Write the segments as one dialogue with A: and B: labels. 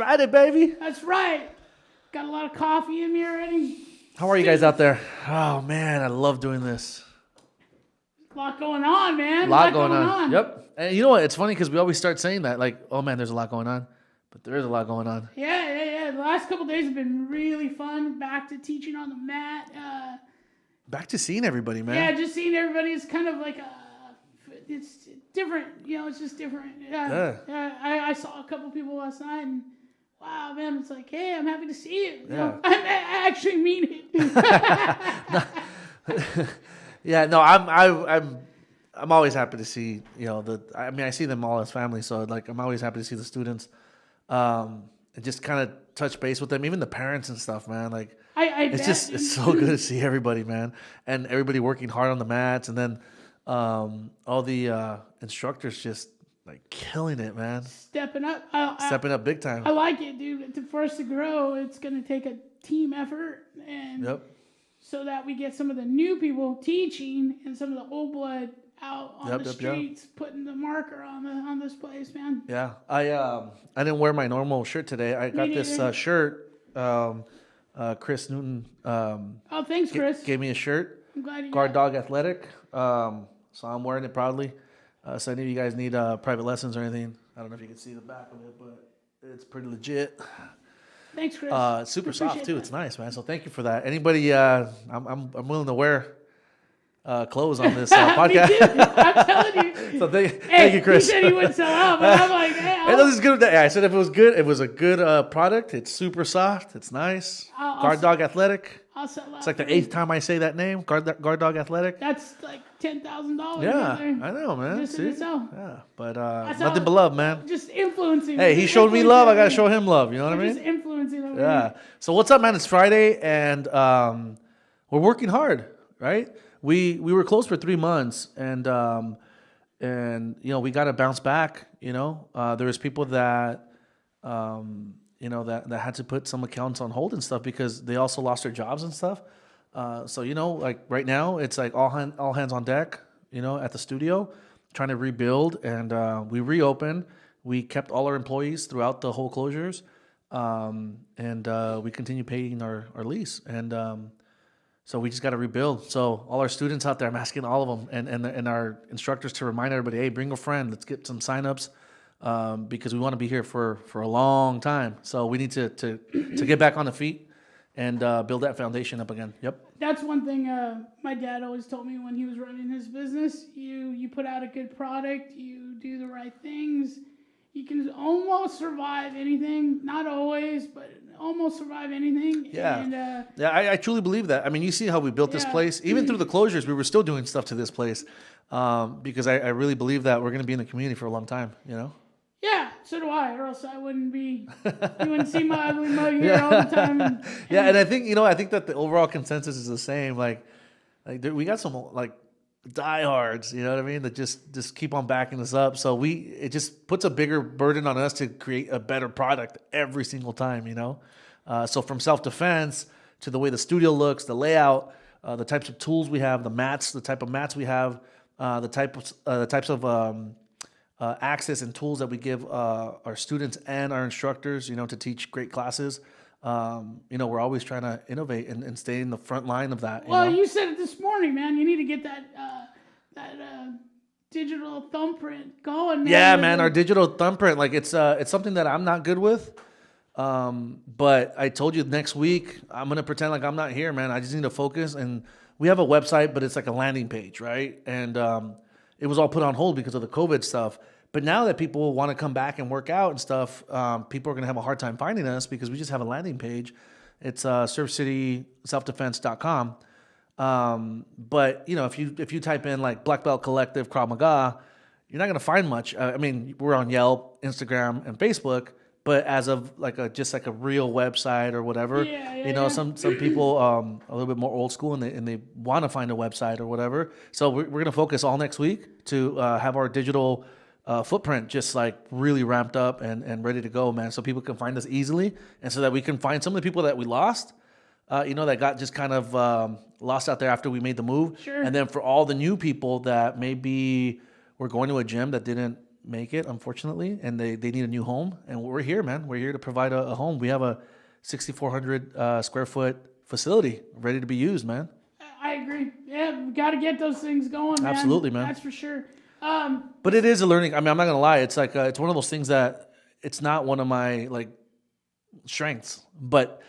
A: Friday, baby.
B: That's right. Got a lot of coffee in me already.
A: How are you guys out there? Oh, man, I love doing this.
B: A lot going on, man.
A: A lot going on. Yep. And you know what? It's funny because we always start saying that, like, oh, man, there's a lot going on. But there is a lot going on.
B: Yeah. The last couple of days have been really fun. Back to teaching on the mat.
A: Back to seeing everybody, man.
B: Yeah, just seeing everybody is kind of like it's different. You know, it's just different. Yeah. I saw a couple people last night, and wow, man, it's like, hey, I'm happy to see you. You know, I actually mean it.
A: Yeah, no, I'm always happy to see, you know, I see them all as family, so like I'm always happy to see the students, and just kind of touch base with them, even the parents and stuff, man. Like it's so good to see everybody, man, and everybody working hard on the mats, and then all the instructors just like killing it, man.
B: Stepping up
A: big time.
B: I like it, dude. For us to grow, it's gonna take a team effort, and so that we get some of the new people teaching and some of the old blood out on the streets, putting the marker on this place, man.
A: Yeah, I didn't wear my normal shirt today. I got this shirt. Chris Newton.
B: Thanks, Chris.
A: Gave me a shirt.
B: I'm glad you
A: Guard Dog Athletic. So I'm wearing it proudly. So any of you guys need private lessons or anything, I don't know if you can see the back of it, but it's pretty legit.
B: Thanks, Chris.
A: It's super soft too. It's nice, man. So thank you for that. Anybody, I'm willing to wear clothes on this podcast.
B: Me too. I'm telling you.
A: So thank you, Chris.
B: He said he wouldn't sell out, but I'm like, hey,
A: this is good. I said if it was good, it was a good product. It's super soft. It's nice. Guard Dog Athletic.
B: I'll sell out.
A: It's like the 8th time I say that name. Guard Dog Athletic.
B: That's like $10,000.
A: Yeah, I know, man.
B: Just in itself.
A: Yeah, but nothing but love, man.
B: Just influencing.
A: Hey, he showed me love. I gotta show him love. You know what I mean?
B: Just influencing over
A: here. So what's up, man? It's Friday, and we're working hard, right? We were closed for 3 months, and you know, we got to bounce back. You know, there was people that you know, that had to put some accounts on hold and stuff because they also lost their jobs and stuff. So, you know, like right now it's like all hands on deck, you know, at the studio, trying to rebuild, and we reopened. We kept all our employees throughout the whole closures, and we continue paying our lease. And so we just got to rebuild. So all our students out there, I'm asking all of them and our instructors to remind everybody, hey, bring a friend. Let's get some signups. Because we want to be here for a long time. So we need to get back on the feet and build that foundation up again. Yep.
B: That's one thing my dad always told me when he was running his business. You put out a good product, you do the right things, you can almost survive anything. Not always, but almost survive anything.
A: Yeah. And, I truly believe that. I mean, you see how we built this place. Even through the closures, we were still doing stuff to this place because I really believe that we're going to be in the community for a long time, you know?
B: Yeah, so do I, or else I wouldn't be. You wouldn't see my ugly mug here all the time. And
A: I think I think that the overall consensus is the same. Like we got some like diehards, you know what I mean, that just keep on backing us up. So it just puts a bigger burden on us to create a better product every single time, you know. So from self-defense to the way the studio looks, the layout, the types of tools we have, the type of mats we have, the types of access and tools that we give our students and our instructors, you know, to teach great classes. You know, we're always trying to innovate and stay in the front line of that.
B: You said it this morning, man. You need to get that digital thumbprint going, man.
A: Yeah, man, our digital thumbprint, like it's something that I'm not good with. But I told you next week I'm gonna pretend like I'm not here, man. I just need to focus. And we have a website, but it's like a landing page, right? And it was all put on hold because of the COVID stuff. But now that people want to come back and work out and stuff, people are going to have a hard time finding us because we just have a landing page. It's surfcityselfdefense.com. But, you know, if you type in like Blackbelt Collective Krav Maga, you're not going to find much. I mean, we're on Yelp, Instagram, and Facebook. But as of like a real website or whatever, you know, some people a little bit more old school and they want to find a website or whatever. So we're going to focus all next week to have our digital footprint just like really ramped up and ready to go, man. So people can find us easily, and so that we can find some of the people that we lost, you know, that got just kind of lost out there after we made the move.
B: Sure.
A: And then for all the new people that maybe were going to a gym that didn't make it, unfortunately, and they need a new home. And we're here, man. We're here to provide a home. We have a 6,400 square foot facility ready to be used, man.
B: I agree. Yeah, we got to get those things going, man.
A: Absolutely, man.
B: That's for sure.
A: But it is a learning. I mean, I'm not gonna lie. It's like it's one of those things that it's not one of my like strengths. But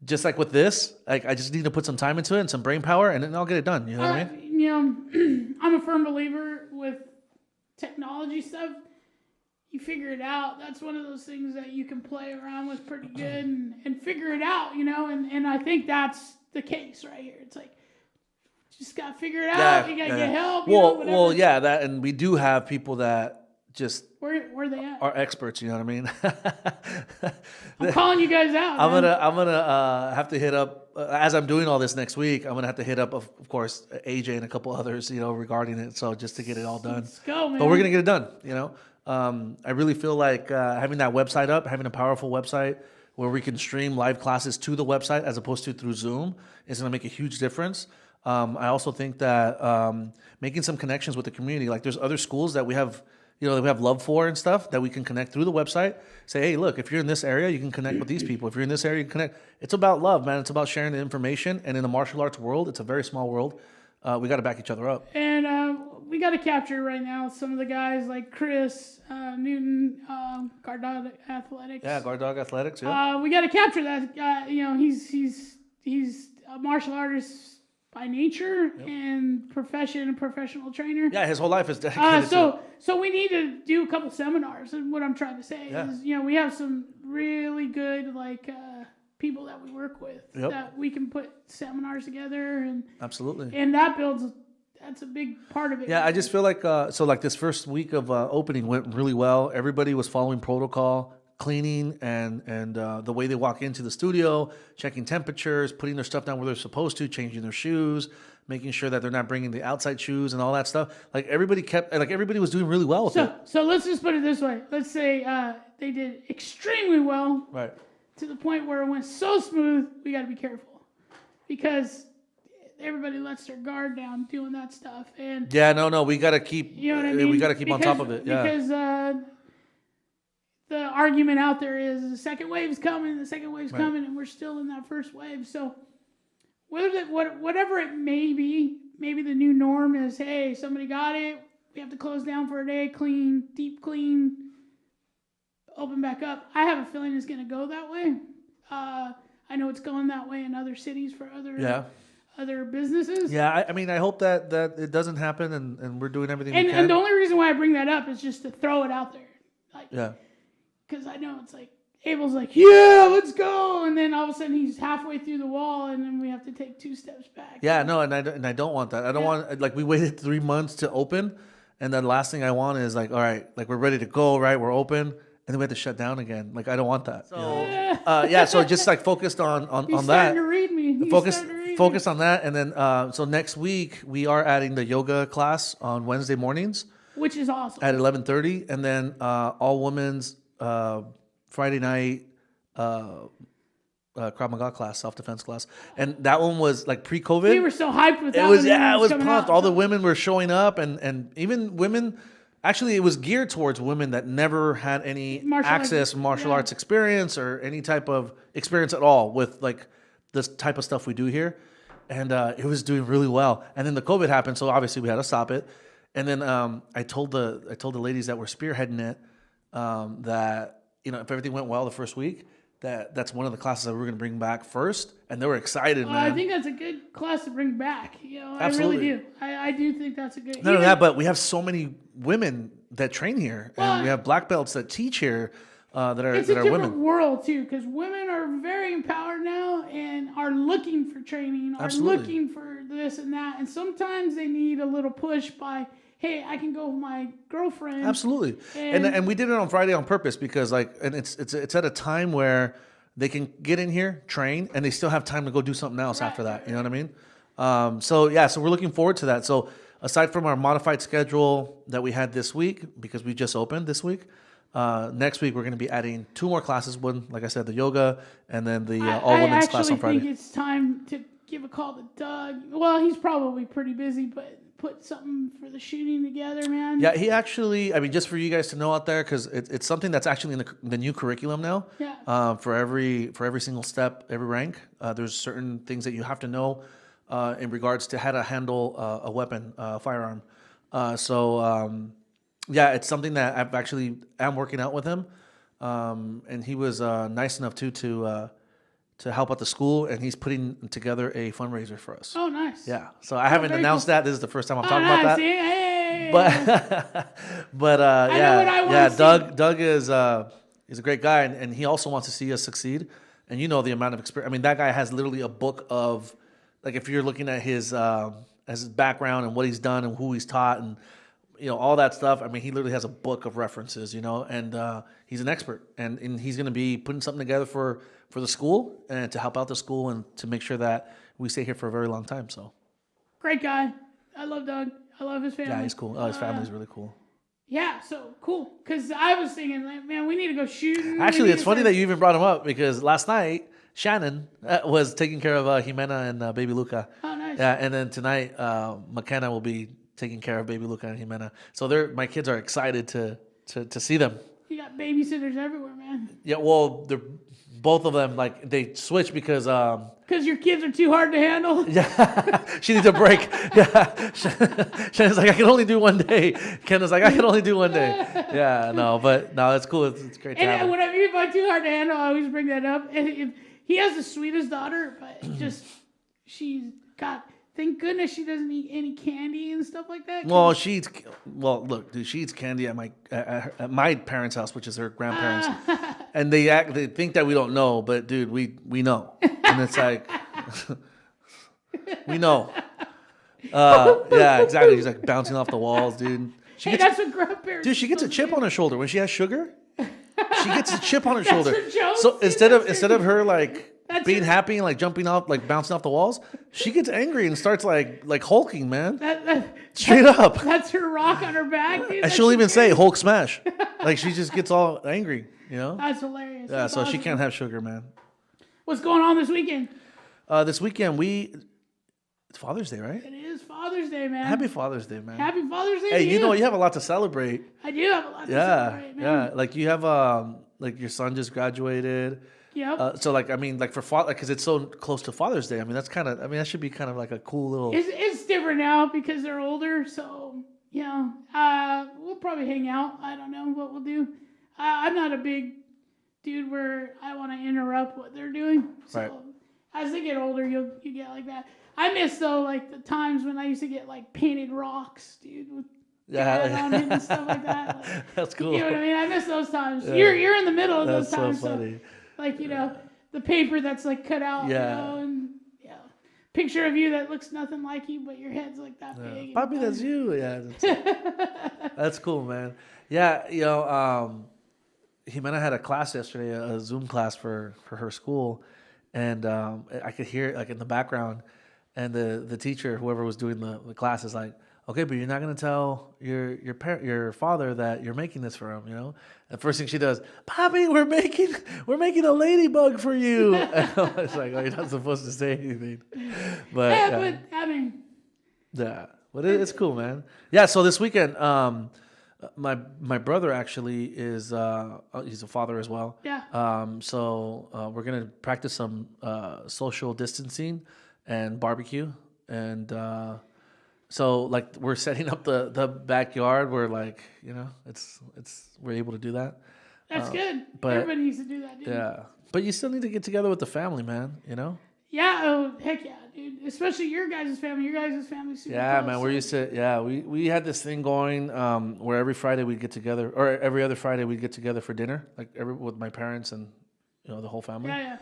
A: just like with this, like I just need to put some time into it and some brain power, and then I'll get it done. You know what I mean?
B: You know, I'm a firm believer with technology stuff. You figure it out. That's one of those things that you can play around with pretty good and figure it out, you know, and I think that's the case right here. It's like, just got to figure it out. You got to get help.
A: Well, yeah, that, and we do have people that just
B: where they at?
A: are experts, you know what I mean?
B: I'm calling you guys out.
A: I'm gonna have to hit up as I'm doing all this next week. I'm gonna have to hit up, of course, AJ and a couple others, you know, regarding it. So just to get it all done.
B: Let's go, man.
A: But we're gonna get it done, you know. I really feel like having that website up, having a powerful website where we can stream live classes to the website as opposed to through Zoom is going to make a huge difference. I also think that making some connections with the community, like there's other schools that we have, you know, that we have love for and stuff that we can connect through the website. Say, hey, look, if you're in this area, you can connect with these people. If you're in this area, you can connect. It's about love, man. It's about sharing the information. And in the martial arts world, it's a very small world. We got to back each other up.
B: And we got to capture right now some of the guys like Chris Newton, Guard Dog Athletics.
A: Yeah, Guard Dog Athletics. Yeah.
B: We got to capture that guy. You know, he's a martial artist by nature and professional trainer.
A: Yeah, his whole life is dedicated to it.
B: So we need to do a couple seminars. And what I'm trying to say is, you know, we have some really good like people that we work with that we can put seminars together and
A: absolutely.
B: And that's a big part of it.
A: Yeah, I just feel like so like this first week of opening went really well. Everybody was following protocol, cleaning and the way they walk into the studio, checking temperatures, putting their stuff down where they're supposed to, changing their shoes, making sure that they're not bringing the outside shoes and all that stuff. Like everybody was doing really well with it.
B: So let's just put it this way. Let's say they did extremely well.
A: Right.
B: To the point where it went so smooth, we got to be careful because everybody lets their guard down doing that stuff. And
A: we got to keep. You know what I mean? We got to keep on top of it. Yeah.
B: Because the argument out there is the second wave's coming, coming, and we're still in that first wave. So whatever it may be, maybe the new norm is, hey, somebody got it. We have to close down for a day, clean, deep clean. Open back up. I have a feeling it's going to go that way. I know it's going that way in other cities for other businesses.
A: Yeah, I mean, I hope that it doesn't happen, and we're doing everything we can.
B: And the only reason why I bring that up is just to throw it out there. Like, because I know it's like, Abel's like, yeah, let's go. And then all of a sudden he's halfway through the wall, and then we have to take 2 steps back.
A: Yeah, no, and I don't want that. I don't want, like, we waited 3 months to open, and then the last thing I want is like, all right, like we're ready to go, right? We're open. And then we had to shut down again. Like, I don't want that. So, so just like focused on
B: He's
A: that.
B: Starting to read me.
A: Focus on that. And then, so next week we are adding the yoga class on Wednesday mornings.
B: Which is awesome.
A: At 11:30. And then all women's Friday night Krav Maga class, self-defense class. And that one was like pre-COVID.
B: We were so hyped with that.
A: It was pumped. All the women were showing up and even women... Actually, it was geared towards women that never had any martial arts experience or any type of experience at all with like this type of stuff we do here. And it was doing really well. And then the COVID happened, so obviously we had to stop it. And then I told the ladies that were spearheading it that, you know, if everything went well the first week, that's one of the classes that we're going to bring back first, and they were excited, man.
B: I think that's a good class to bring back. You know,
A: absolutely.
B: I really do. I do think that's a good.
A: Not only that, but we have so many women that train here, and we have black belts that teach here that are women.
B: It's a different world too, because women are very empowered now and are looking for training, looking for this and that, and sometimes they need a little push by, hey, I can go with my girlfriend.
A: Absolutely. And we did it on Friday on purpose because it's at a time where they can get in here, train, and they still have time to go do something else after that. You know what I mean? So we're looking forward to that. So aside from our modified schedule that we had this week, because we just opened this week, next week we're going to be adding 2 more classes. One, like I said, the yoga, and then the all women's class on Friday.
B: I actually think it's time to give a call to Doug. Well, he's probably pretty busy, but put something for the shooting together, man.
A: Yeah, he actually, I mean, just for you guys to know out there, because it's something that's actually in the new curriculum now.
B: Yeah.
A: For every single step, every rank, there's certain things that you have to know in regards to how to handle a weapon, firearm. Yeah, it's something that I've actually am working out with him, and he was nice enough to help out the school, and he's putting together a fundraiser for us.
B: Oh, nice.
A: Yeah, so I haven't announced that. This is the first time I'm talking
B: nice.
A: about that.
B: Hey.
A: But
B: I know what I wanna see.
A: Doug is a great guy, and he also wants to see us succeed. And you know the amount of experience. I mean, that guy has literally a book of, like, if you're looking at his background and what he's done and who he's taught and all that stuff. I mean, he literally has a book of references, and he's an expert, and he's going to be putting something together for the school and to help out the school and to make sure that we stay here for a very long time. So,
B: great guy. I love Doug. I love his family.
A: Yeah, he's cool. His family's really cool.
B: Yeah, so cool. Because I was thinking, like, man, we need to go shooting.
A: Actually, it's funny that you even brought him up because last night Shannon was taking care of Jimena and Baby Luca.
B: Oh, nice.
A: Yeah, and then tonight McKenna will be taking care of Baby Luca and Jimena. So my kids are excited to see them.
B: You got babysitters everywhere, man.
A: Yeah, well, they're both of them, like, they switch because
B: your kids are too hard to handle.
A: Yeah, she needs a break. Yeah, Shannon's like, I can only do one day. Kenna's like, I can only do one day. Yeah, no, it's cool. It's great to have
B: And
A: her.
B: when I mean by too hard to handle, I always bring that up. And he has the sweetest daughter, but just she's got. Thank goodness she doesn't eat any candy and stuff like that.
A: Well, look, dude, she eats candy at my parents' house, which is her grandparents, and they think that we don't know, but dude, we know, and it's like we know. Yeah, exactly. She's like bouncing off the walls, dude.
B: That's what grandparents.
A: Dude, she gets a chip on her shoulder when she has sugar. She gets a chip on her
B: That's
A: shoulder.
B: her joke,
A: So
B: dude.
A: instead of her like being happy and like jumping off, like bouncing off the walls, she gets angry and starts like hulking, man. Straight up.
B: That's her rock on her back, dude.
A: And she'll even say Hulk smash. Like she just gets all angry,
B: That's hilarious.
A: Yeah,
B: That's
A: so
B: awesome.
A: she can't have sugar, man.
B: What's going on this weekend?
A: This weekend it's Father's Day, right?
B: It is Father's Day, man.
A: Happy Father's Day, man.
B: Happy Father's Day.
A: Hey,
B: to you.
A: you have a lot to celebrate.
B: I do have a lot to celebrate, man.
A: Yeah. Like you have like your son just graduated.
B: Yep.
A: So like, I mean, like for father, because it's so close to Father's Day. I mean, that should be kind of like a cool little.
B: It's different now because they're older. So we'll probably hang out. I don't know what we'll do. I'm not a big dude where I want to interrupt what they're doing. So
A: Right.
B: As they get older, you get like that. I miss though like the times when I used to get like painted rocks, dude, with dad on it and stuff like that. Like,
A: That's cool.
B: You know what I mean? I miss those times.
A: Yeah.
B: You're in the middle of
A: That's
B: those times.
A: so funny.
B: Like, the paper that's like cut out,
A: Yeah.
B: and picture of you that looks nothing like you, but your head's like that big.
A: Bobby, that's you. Yeah. That's cool, man. Yeah, Jimena had a class yesterday, a Zoom class for her school, and I could hear it like in the background, and the teacher, whoever was doing the class, is like, okay, but you're not gonna tell your father that you're making this for him, And first thing she does, Bobby, we're making a ladybug for you. And I was like, oh, you're not supposed to say anything, but but it's cool, man. Yeah, so this weekend, my brother actually is he's a father as well.
B: Yeah.
A: So we're gonna practice some social distancing and barbecue, and so like we're setting up the backyard where like it's we're able to do that.
B: That's good.
A: But
B: Everybody needs to do that, dude.
A: yeah, but you still need to get together with the family, man.
B: Yeah. Oh, heck yeah, dude. Especially your guys' family. Your guys' family's super
A: Yeah,
B: close,
A: man. We're used to. We had this thing going where every Friday we'd get together, or every other Friday we'd get together for dinner, like with my parents and the whole family.
B: Yeah.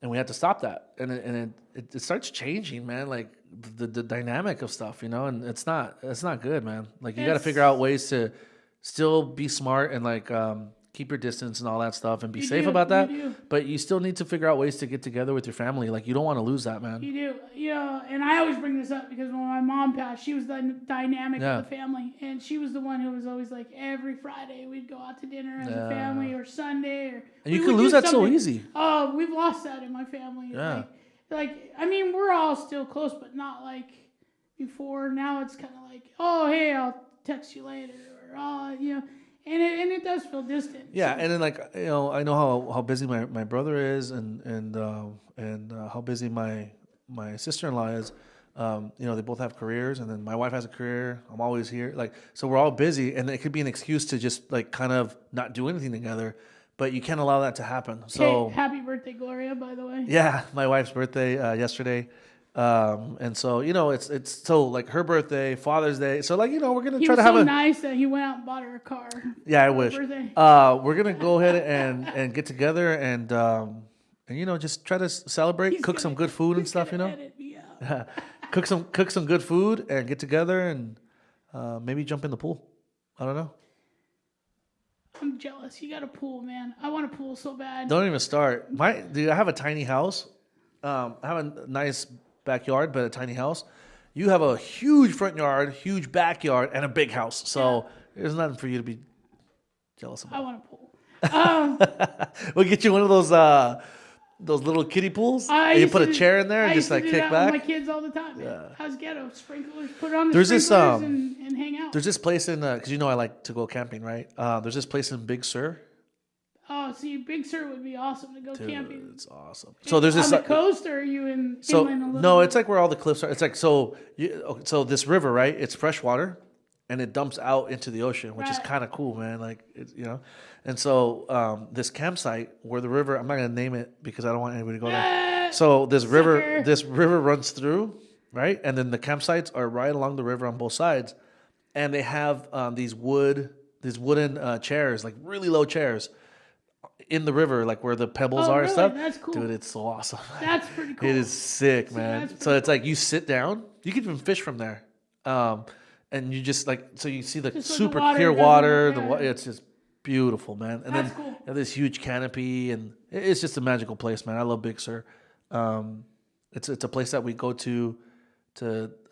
A: And we had to stop that, and it starts changing, man. Like the dynamic of stuff, and it's not good, man. Like you got to figure out ways to still be smart and like keep your distance and all that stuff and be safe about that. But you still need to figure out ways to get together with your family. Like you don't want to lose that, man.
B: You do. And I always bring this up because when my mom passed, she was the dynamic of the family. And she was the one who was always like, every Friday we'd go out to dinner as a family, or Sunday.
A: And you can lose that so easy.
B: Oh, we've lost that in my family.
A: Yeah.
B: Like, I mean, we're all still close, but not like before. Now it's kind of like, oh, hey, I'll text you later, or and it does feel distant.
A: Yeah, and then like I know how busy my brother is, and how busy my sister-in-law is. They both have careers, and then my wife has a career. I'm always here, like, so we're all busy, and it could be an excuse to just like kind of not do anything together. But you can't allow that to happen. So
B: hey, happy birthday, Gloria, by the way.
A: yeah, my wife's birthday yesterday. And so it's so like her birthday, Father's Day. So like we're gonna try to have
B: He was so nice that he went out and bought her a car.
A: Yeah, I wish.
B: Birthday.
A: We're gonna go ahead and get together and just try to celebrate, cook some good food and stuff.
B: Edit me out.
A: cook some good food and get together and maybe jump in the pool. I don't know.
B: I'm jealous. You got a pool, man. I want a pool so bad.
A: Don't even start. I have a tiny house. I have a nice backyard, but a tiny house. You have a huge front yard, huge backyard, and a big house. So there's nothing for you to be jealous about.
B: I want a pool.
A: We'll get you one of those little kiddie pools. And you put a chair in there and just like kick back.
B: With my kids all the time. Yeah. How's ghetto? Sprinklers. Put on the
A: There's
B: sprinklers and hang out.
A: There's this place in because I like to go camping, right? There's this place in Big Sur.
B: Oh, see, Big Sur would be awesome to go
A: Dude,
B: camping.
A: it's awesome. So there's this
B: on the coast, or are you in inland a little
A: no,
B: bit?
A: it's like where all the cliffs are. It's like so this river, right? It's fresh water, and it dumps out into the ocean, which is kind of cool, man. Like and so this campsite where the river, I'm not gonna name it because I don't want anybody to go there. So this river runs through, right? And then the campsites are right along the river on both sides, and they have these wooden chairs, like really low chairs, in the river, like where the pebbles are and stuff.
B: That's cool.
A: Dude, it's so awesome.
B: That's pretty cool.
A: It is sick, man. So it's like you sit down, you can even fish from there, and you just so you see the super clear water. It's just beautiful, man. And
B: that's
A: then
B: cool.
A: you have this huge canopy, and it's just a magical place, man. I love Big Sur. It's a place that we go to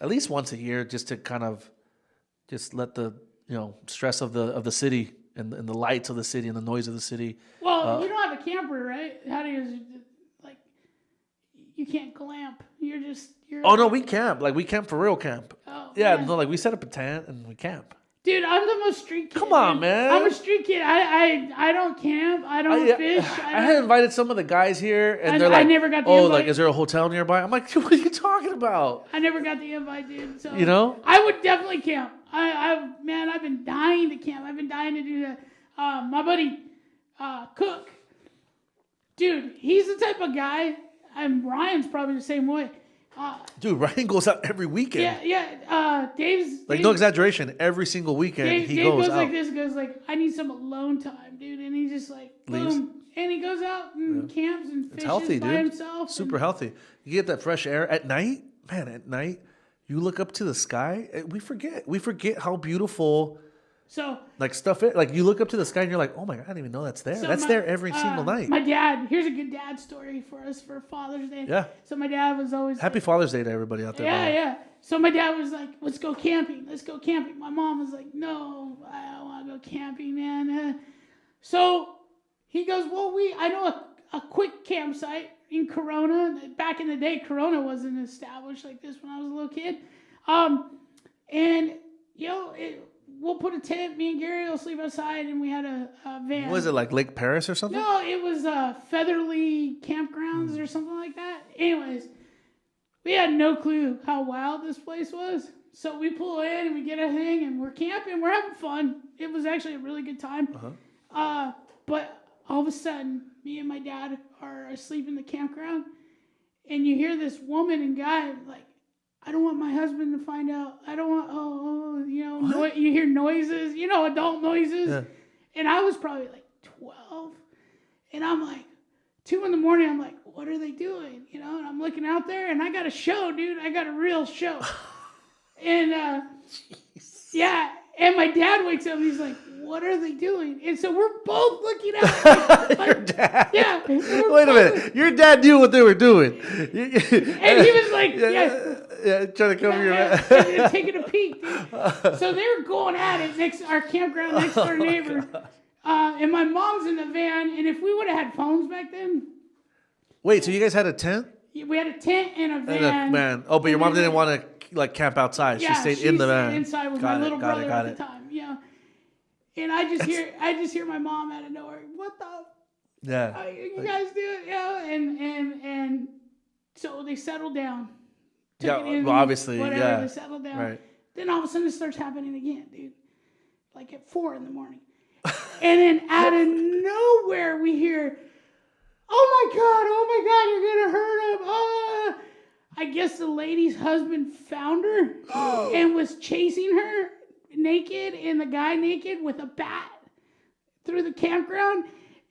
A: at least once a year, just to kind of just let the stress of the city and the lights of the city and the noise of the city.
B: Well, you don't have a camper, right? How do you you can't glamp? You're.
A: Oh no, we camp. Like we camp for real camp.
B: Oh,
A: yeah,
B: man.
A: no, like we set up a tent and we camp.
B: Dude, I'm the most street kid.
A: Come on, man.
B: I'm a street kid. I don't camp. I don't fish.
A: I had invited some of the guys here, and they're
B: I
A: like,
B: never got the
A: "Oh,
B: invite.
A: like, is there a hotel nearby?" I'm like, "What are you talking about?"
B: I never got the invite, dude. So
A: I
B: would definitely camp. I've been dying to camp. I've been dying to do that. My buddy, Cook, dude, he's the type of guy. And Ryan's probably the same way.
A: Dude, Ryan goes out every weekend.
B: Yeah. Dave's
A: no exaggeration. Every single weekend
B: Dave
A: goes
B: out.
A: like
B: this. Goes like, I need some alone time, dude. And he just like leaves. Boom, and he goes out and camps and fishes
A: healthy,
B: by
A: dude.
B: himself.
A: Super healthy. You get that fresh air at night, man. At night, you look up to the sky. We forget how beautiful.
B: So
A: like stuff it like you look up to the sky and you're like, oh my god, I didn't even know that's there. That's there every single night.
B: My dad, here's a good dad story for us for Father's Day.
A: Yeah.
B: So my dad was always
A: Happy Father's Day to everybody out there.
B: Yeah. So my dad was like, let's go camping. My mom was like, no, I don't want to go camping, man. So he goes, well, I know a quick campsite in Corona. Back in the day, Corona wasn't established like this when I was a little kid. And we'll put a tent. Me and Gary will sleep outside, and we had a van.
A: Was it like Lake Paris or something?
B: No, it was Featherly Campgrounds or something like that. Anyways, we had no clue how wild this place was. So we pull in and we get a thing, and we're camping. We're having fun. It was actually a really good time. But all of a sudden, me and my dad are asleep in the campground, and you hear this woman and guy like, I don't want my husband to find out. I don't want, you hear noises, adult noises. Yeah. And I was probably like 12. And I'm like, 2 a.m, I'm like, what are they doing? And I'm looking out there, and I got a show, dude. I got a real show. And, yeah. And my dad wakes up, and he's like, what are they doing? And so we're both looking at
A: your dad.
B: Yeah.
A: Wait a minute. Your dad knew what they were doing.
B: And he was like,
A: yeah, trying to cover your
B: and taking a peek, dude. So they were going at it our campground next door neighbor. And my mom's in the van, and if we would have had phones back then.
A: Wait, so you guys had a tent?
B: We had a tent and a van.
A: Oh, but your mom didn't want to like camp outside.
B: Yeah,
A: she stayed in the van.
B: Inside with my little brother at the time. Yeah. And I just hear my mom out of nowhere. What the?
A: Yeah.
B: You guys do it, and so they settled down.
A: Well, obviously,
B: They settled down.
A: Right.
B: Then all of a sudden it starts happening again, dude. Like at 4 a.m. And then out of nowhere we hear, oh my God, you're gonna hurt him. Oh. I guess the lady's husband found her and was chasing her naked and the guy naked with a bat through the campground.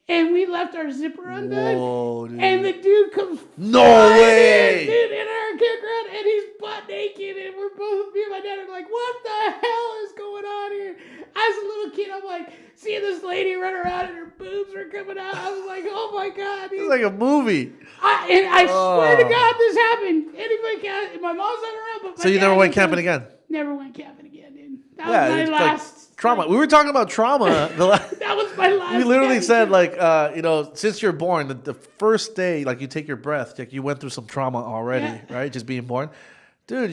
B: And we left our zipper undone.
A: Whoa, dude.
B: And the dude comes
A: No way!
B: Dude, in our campground, and he's butt naked, and we're both, me and my dad are like, what the hell is going on here? As a little kid, I'm like, seeing this lady run around and her boobs are coming out. I was like, oh my God. Dude.
A: It's like a movie.
B: I swear to God this happened. Anybody can, my mom's not around, but my
A: So you never went camping again?
B: Never went camping again, dude. That was my last.
A: Like trauma. We were talking about trauma.
B: That was my last.
A: We literally said, like, since you're born, the first day, like, you take your breath, like, you went through some trauma already, right? Just being born. Dude,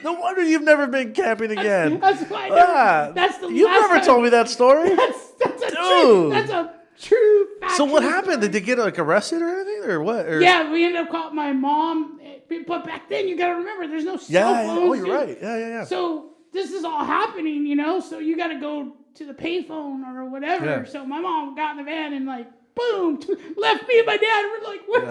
A: no wonder you've never been camping again.
B: That's why that's the
A: you
B: last
A: never
B: time.
A: told me that story.
B: That's a true fact.
A: So what happened? Did they get, like, arrested or anything, or what? Or...
B: Yeah, we ended up calling my mom. But back then, you got to remember, there's no cell phones.
A: Oh, you're right. Yeah.
B: So this is all happening, so you got to go to the payphone or whatever.
A: Yeah.
B: So my mom got in the van and like, boom, left me and my dad. We're like, what?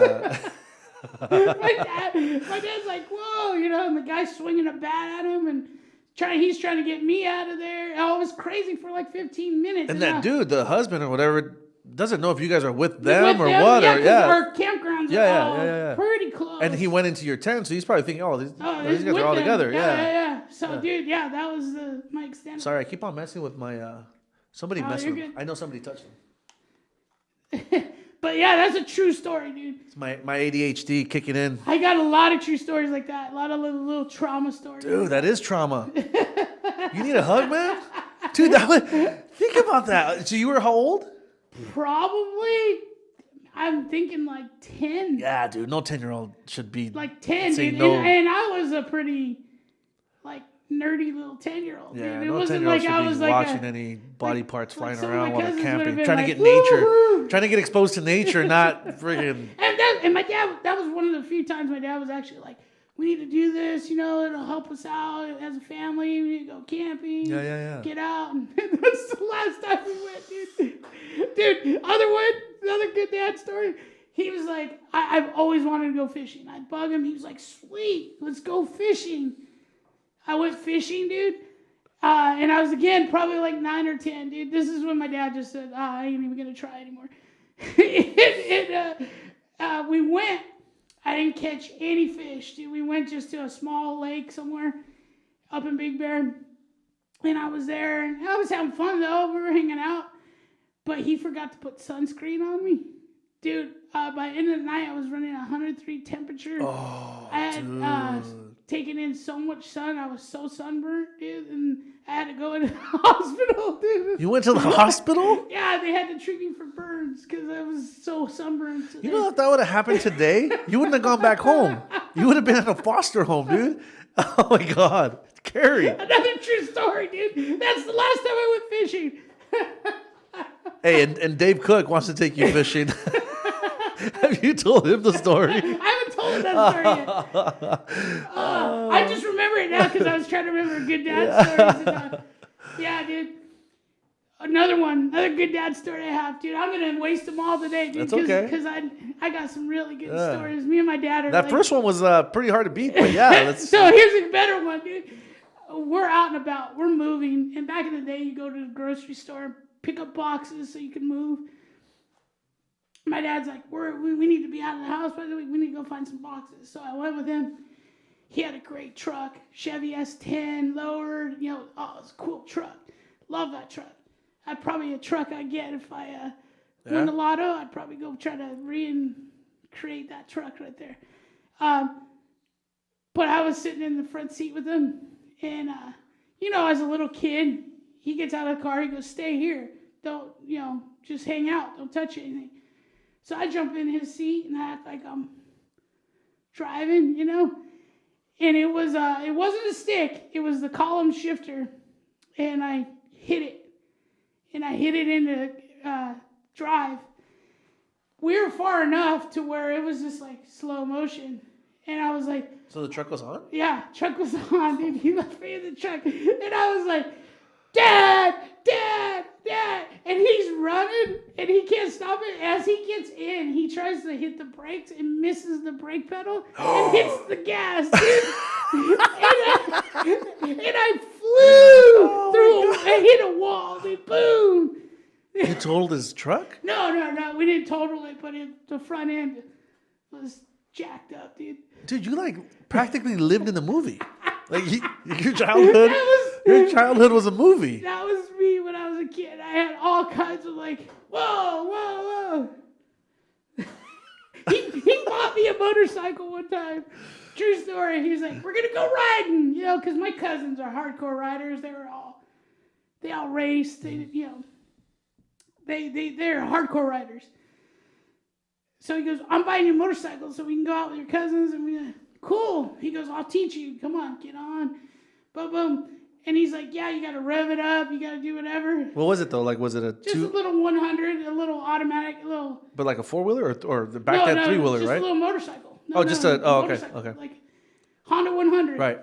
B: My dad's like, whoa, and the guy's swinging a bat at him and he's trying to get me out of there. Oh, it was crazy for like 15 minutes.
A: And that dude, the husband or whatever, doesn't know if you guys are with them or what.
B: Yeah, our campgrounds are pretty close.
A: And he went into your tent, so he's probably thinking, these guys are all together.
B: Yeah. So, dude, that was my extended.
A: Sorry, I keep on messing with my... somebody messed with him. I know somebody touched him.
B: But yeah, that's a true story, dude.
A: It's my ADHD kicking in.
B: I got a lot of true stories like that. A lot of little trauma stories.
A: Dude, that is trauma. You need a hug, man? Dude, think about that. So you were how old?
B: Probably, I'm thinking like 10.
A: Yeah, dude, no 10-year-old should be
B: like 10, dude.
A: No.
B: And I was a pretty like nerdy little 10-year-old.
A: Yeah,
B: dude. It
A: no
B: wasn't
A: 10-year-old
B: like
A: should
B: I
A: be
B: was
A: watching any body parts flying around while they're camping, trying to get
B: nature,
A: trying to get exposed to nature, not friggin'.
B: And my dad, that was one of the few times my dad was actually like, we need to do this, it'll help us out as a family. We need to go camping.
A: Yeah.
B: Get out. And that's the last time we went, dude. Dude, another good dad story. He was like, I've always wanted to go fishing. I'd bug him. He was like, sweet, let's go fishing. I went fishing, dude. And I was, again, probably like 9 or 10, dude. This is when my dad just said, I ain't even going to try anymore. We went. I didn't catch any fish, dude. We went just to a small lake somewhere up in Big Bear. And I was there, and I was having fun, though. We were hanging out. But he forgot to put sunscreen on me. Dude, by the end of the night, I was running 103 temperature.
A: Oh,
B: I had taken in so much sun. I was so sunburnt, dude. And I had to go into the hospital, dude.
A: You went to the hospital?
B: Yeah, they had to treat me for burns because I was so sunburned.
A: You know, if that would have happened today, you wouldn't have gone back home. You would have been at a foster home, dude. Oh, my God. Carrie.
B: Another true story, dude. That's the last time I went fishing.
A: Hey, and Dave Cook wants to take you fishing. Have you told him the story?
B: I haven't told him that story yet. I just remember it now because I was trying to remember good dad stories. Yeah, dude. Another good dad story I have, dude. I'm going to waste them all today, dude.
A: That's okay.
B: Because I got some really good stories. Me and my dad are
A: That first one was pretty hard to beat, but yeah.
B: So here's a better one, dude. We're out and about. We're moving. And back in the day, you go to the grocery store, pick up boxes so you can move. My dad's like, we need to be out of the house, by the way. We need to go find some boxes. So I went with him. He had a great truck, Chevy S10, lowered. It's a cool truck. Love that truck. I'd probably a truck I'd get if I won the lotto. I'd probably go try to recreate that truck right there. But I was sitting in the front seat with him. And, as a little kid, he gets out of the car. He goes, stay here. Don't, just hang out. Don't touch anything. So I jump in his seat and I act like I'm driving, And it wasn't a stick. It was the column shifter. And I hit it. And I hit it into drive. We were far enough to where it was just like slow motion. And I was like...
A: So the truck was on?
B: Yeah, truck was on, dude. He left me in the truck. And I was like, Dad, Dad, Dad. And he's running, and he can't stop it. As he gets in, he tries to hit the brakes and misses the brake pedal and hits the gas, dude. and I flew through and hit a wall, dude. Boom.
A: You totaled his truck?
B: No. We didn't total it, but the front end was jacked up, dude.
A: Dude, you like practically lived in the movie. Like your childhood was a movie.
B: That was me when I was a kid. I had all kinds of like, whoa. he bought me a motorcycle one time. True story. He's like, we're gonna go riding, because my cousins are hardcore riders. They all race. They're hardcore riders. So he goes, I'm buying you a motorcycle so we can go out with your cousins. And cool. He goes, I'll teach you. Come on, get on. Boom, boom. And he's like, yeah, you got to rev it up. You got to do whatever.
A: What was it, though? Like, was it
B: just a little 100, a little automatic, a little...
A: But like a four-wheeler or the back then three-wheeler,
B: just
A: right?
B: A little motorcycle.
A: Okay.
B: Like Honda 100.
A: Right.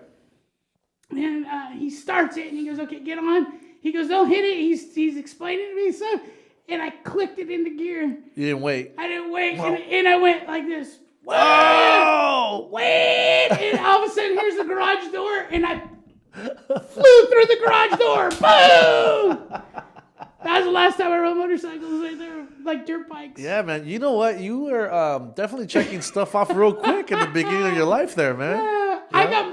B: And he starts it, and he goes, okay, get on. He goes, don't hit it. He's explaining to me, son. And I clicked it into gear.
A: You didn't wait.
B: I didn't wait. And I went like this.
A: Whoa!
B: Wait! And all of a sudden, here's the garage door, and I flew through the garage door. Boom! That was the last time I rode motorcycles right there, like dirt bikes.
A: Yeah, man. You know what? You were definitely checking stuff off real quick in the beginning of your life there, man.
B: I got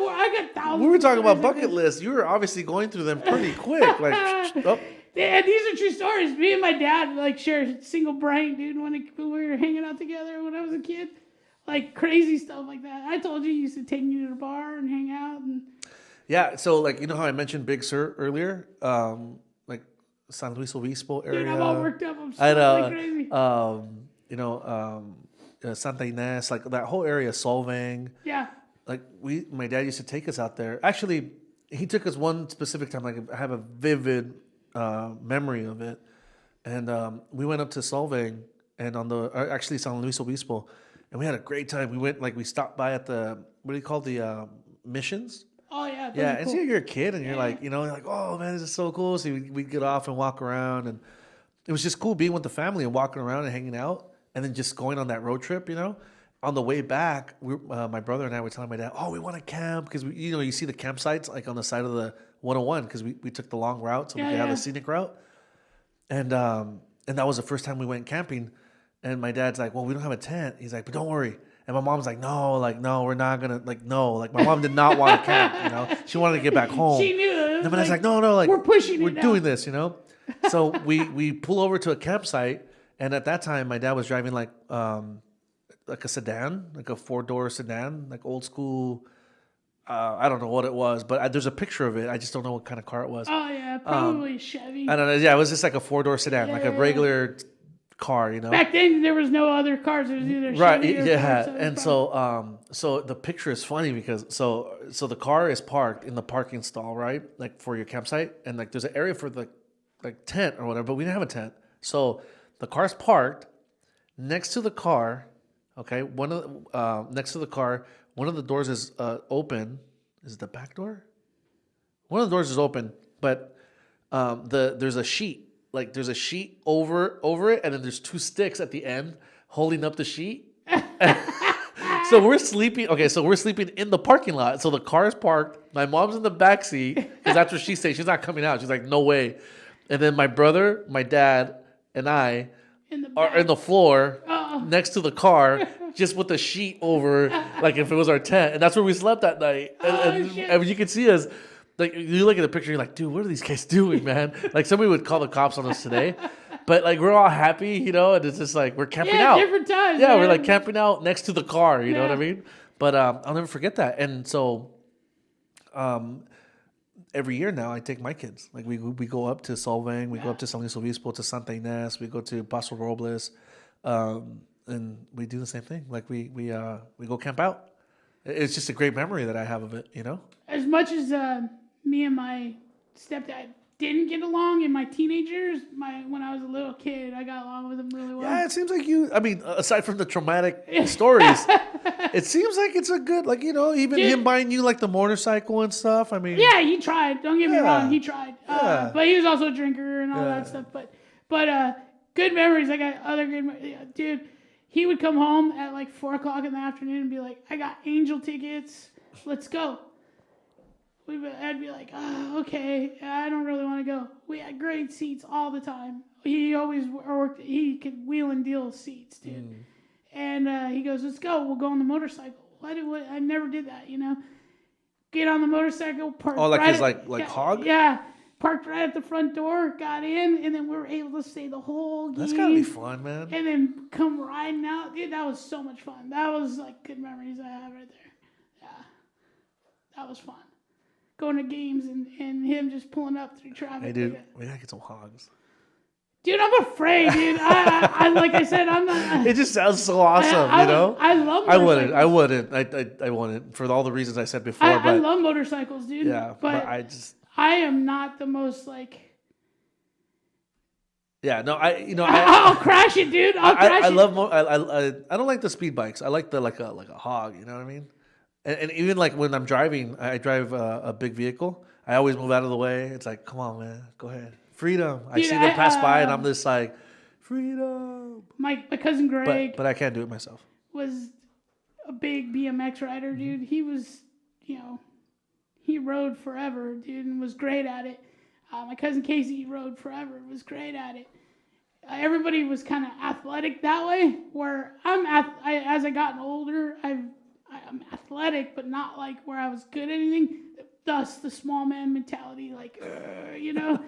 B: thousands.
A: We were talking about bucket lists. You were obviously going through them pretty quick. Like,
B: Yeah, these are true stories. Me and my dad share a single brain, dude. When we were hanging out together when I was a kid, like crazy stuff like that. I told you he used to take me to the bar and hang out.
A: Yeah, so how I mentioned Big Sur earlier, like San Luis Obispo area.
B: Dude, I'm all worked up. I'm so crazy.
A: Santa Ynez, like that whole area, Solvang.
B: Yeah.
A: Like my dad used to take us out there. Actually, he took us one specific time. Like I have a vivid memory of it, and we went up to Solvang and actually San Luis Obispo, and we had a great time. We stopped by at the the missions.
B: Oh yeah,
A: yeah. And
B: cool.
A: so you're a kid, and you're like, you're like, oh man, this is so cool. So we get off and walk around, and it was just cool being with the family and walking around and hanging out, and then just going on that road trip. On the way back, my brother and I were telling my dad, oh, we want to camp because you see the campsites like on the side of the 101 because we took the long route so we could have the scenic route, and that was the first time we went camping, and my dad's like, well, we don't have a tent. He's like, but don't worry. And my mom's like, no, we're not gonna, no, my mom did not want to camp, she wanted to get back home.
B: She knew.
A: And my dad's like, no,
B: we're pushing it.
A: We're doing this, So we pull over to a campsite, and at that time my dad was driving like a sedan, like a 4-door sedan, like old school. I don't know what it was, but there's a picture of it. I just don't know what kind of car it was.
B: Oh yeah, probably Chevy.
A: I don't know. Yeah, it was just like a 4-door sedan, like a regular car,
B: Back then, there was no other cars. There was either
A: right.
B: Chevy or
A: Yeah,
B: Ford,
A: and so the picture is funny because so the car is parked in the parking stall, right, like for your campsite, and like there's an area for the like tent or whatever, but we didn't have a tent, so the car's parked next to the car. Okay, next to the car, one of the doors is open. Is it the back door? One of the doors is open, but there's a sheet. Like there's a sheet over it, and then there's 2 sticks at the end holding up the sheet. So we're sleeping. Okay, so we're sleeping in the parking lot. So the car is parked. My mom's in the back seat because that's what she said. She's not coming out. She's like, no way. And then my brother, my dad, and I are in the floor next to the car, just with the sheet over, like if it was our tent, and that's where we slept that night. And you can see us, like you look at the picture, you're like, dude, what are these guys doing, man? Like somebody would call the cops on us today, but like we're all happy, and it's just like we're camping out.
B: Different times.
A: Yeah,
B: man.
A: we're like camping out next to the car. You know what I mean? But I'll never forget that. And so, every year now, I take my kids. Like we go up to Solvang, we go up to San Luis Obispo, to Santa Ynez, we go to Paso Robles, and we do the same thing. Like we go camp out. it's just a great memory that I have of it, you know?
B: As much as me and my stepdad didn't get along in my teenage years, when I was a little kid, I got along with him really well.
A: Yeah, it seems like aside from the traumatic stories, it seems like it's a good, like, you know, even him buying you like the motorcycle and stuff. I mean,
B: yeah, he tried. Don't get me wrong, he tried. But he was also a drinker and all that stuff. But good memories. I got other good memories. Dude, he would come home at like 4:00 in the afternoon and be like, I got Angel tickets. Let's go. I'd be like, oh, okay, I don't really want to go. We had great seats all the time. He always worked, he could wheel and deal seats, dude. And he goes, let's go, we'll go on the motorcycle. I never did that, you know. Get on the motorcycle, park
A: like
B: right
A: his like hog?
B: Yeah, parked right at the front door, got in, and then we were able to stay the whole game.
A: That's gotta be fun, man.
B: And then come riding out. Dude, that was so much fun. That was like good memories I have right there. Yeah, that was fun. Going to games and him just pulling up through traffic.
A: Hey, dude, we gotta get some hogs.
B: Dude, I'm afraid, dude. I like I said, I'm not.
A: It just sounds so awesome, you know.
B: I love
A: motorcycles. I
B: I
A: wouldn't for all the reasons I said before.
B: I love motorcycles, dude.
A: Yeah, but
B: I am not the most like.
A: Yeah, no,
B: I'll crash it, dude.
A: I love. I don't like the speed bikes. I like the like a hog. You know what I mean? And even like when I'm driving, I drive a big vehicle. I always move out of the way. It's like, come on, man, go ahead, freedom. Dude, I see them pass by, and I'm just like, freedom.
B: My cousin Greg,
A: but I can't do it myself.
B: Was a big BMX rider, dude. He was, you know, he rode forever, dude, and was great at it. My cousin Casey rode forever, was great at it. Everybody was kind of athletic that way. Where as I gotten older, I'm athletic, but not like where I was good at anything. Thus, the small man mentality, like, you know.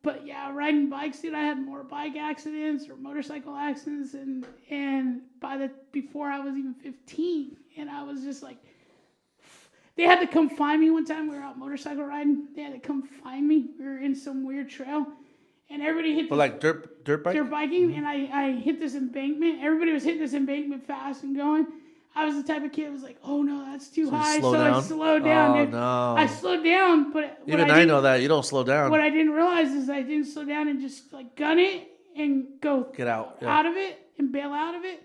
B: But yeah, riding bikes, dude, I had more bike accidents or motorcycle accidents, and before I was even 15, and I was just like, they had to come find me one time. We were out motorcycle riding. They had to come find me. We were in some weird trail, and everybody hit.
A: But like dirt bike?
B: Dirt biking, and I hit this embankment. Everybody was hitting this embankment fast and going. I was the type of kid who was like, oh no, that's too high. So I slowed down, dude.
A: No.
B: I slowed down, but
A: even I know that you don't slow down.
B: What I didn't realize is I didn't slow down and just like gun it and get out of it and bail out of it.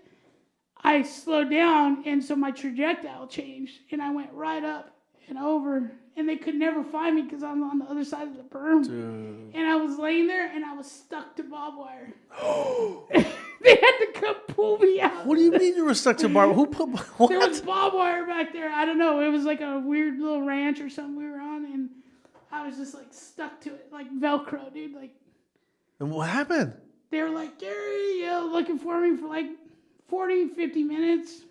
B: I slowed down, and so my trajectile changed, and I went right up and over, and they could never find me because I'm on the other side of the berm.
A: Dude.
B: And I was laying there, and I was stuck to barbed wire. They had to come pull me out.
A: What do you mean you were stuck to barbed wire? Who put what?
B: There was barbed wire back there. I don't know. It was like a weird little ranch or something we were on, and I was just like stuck to it, like Velcro, dude. Like.
A: And what happened?
B: They were like, Gary, looking for me for like 40, 50 minutes.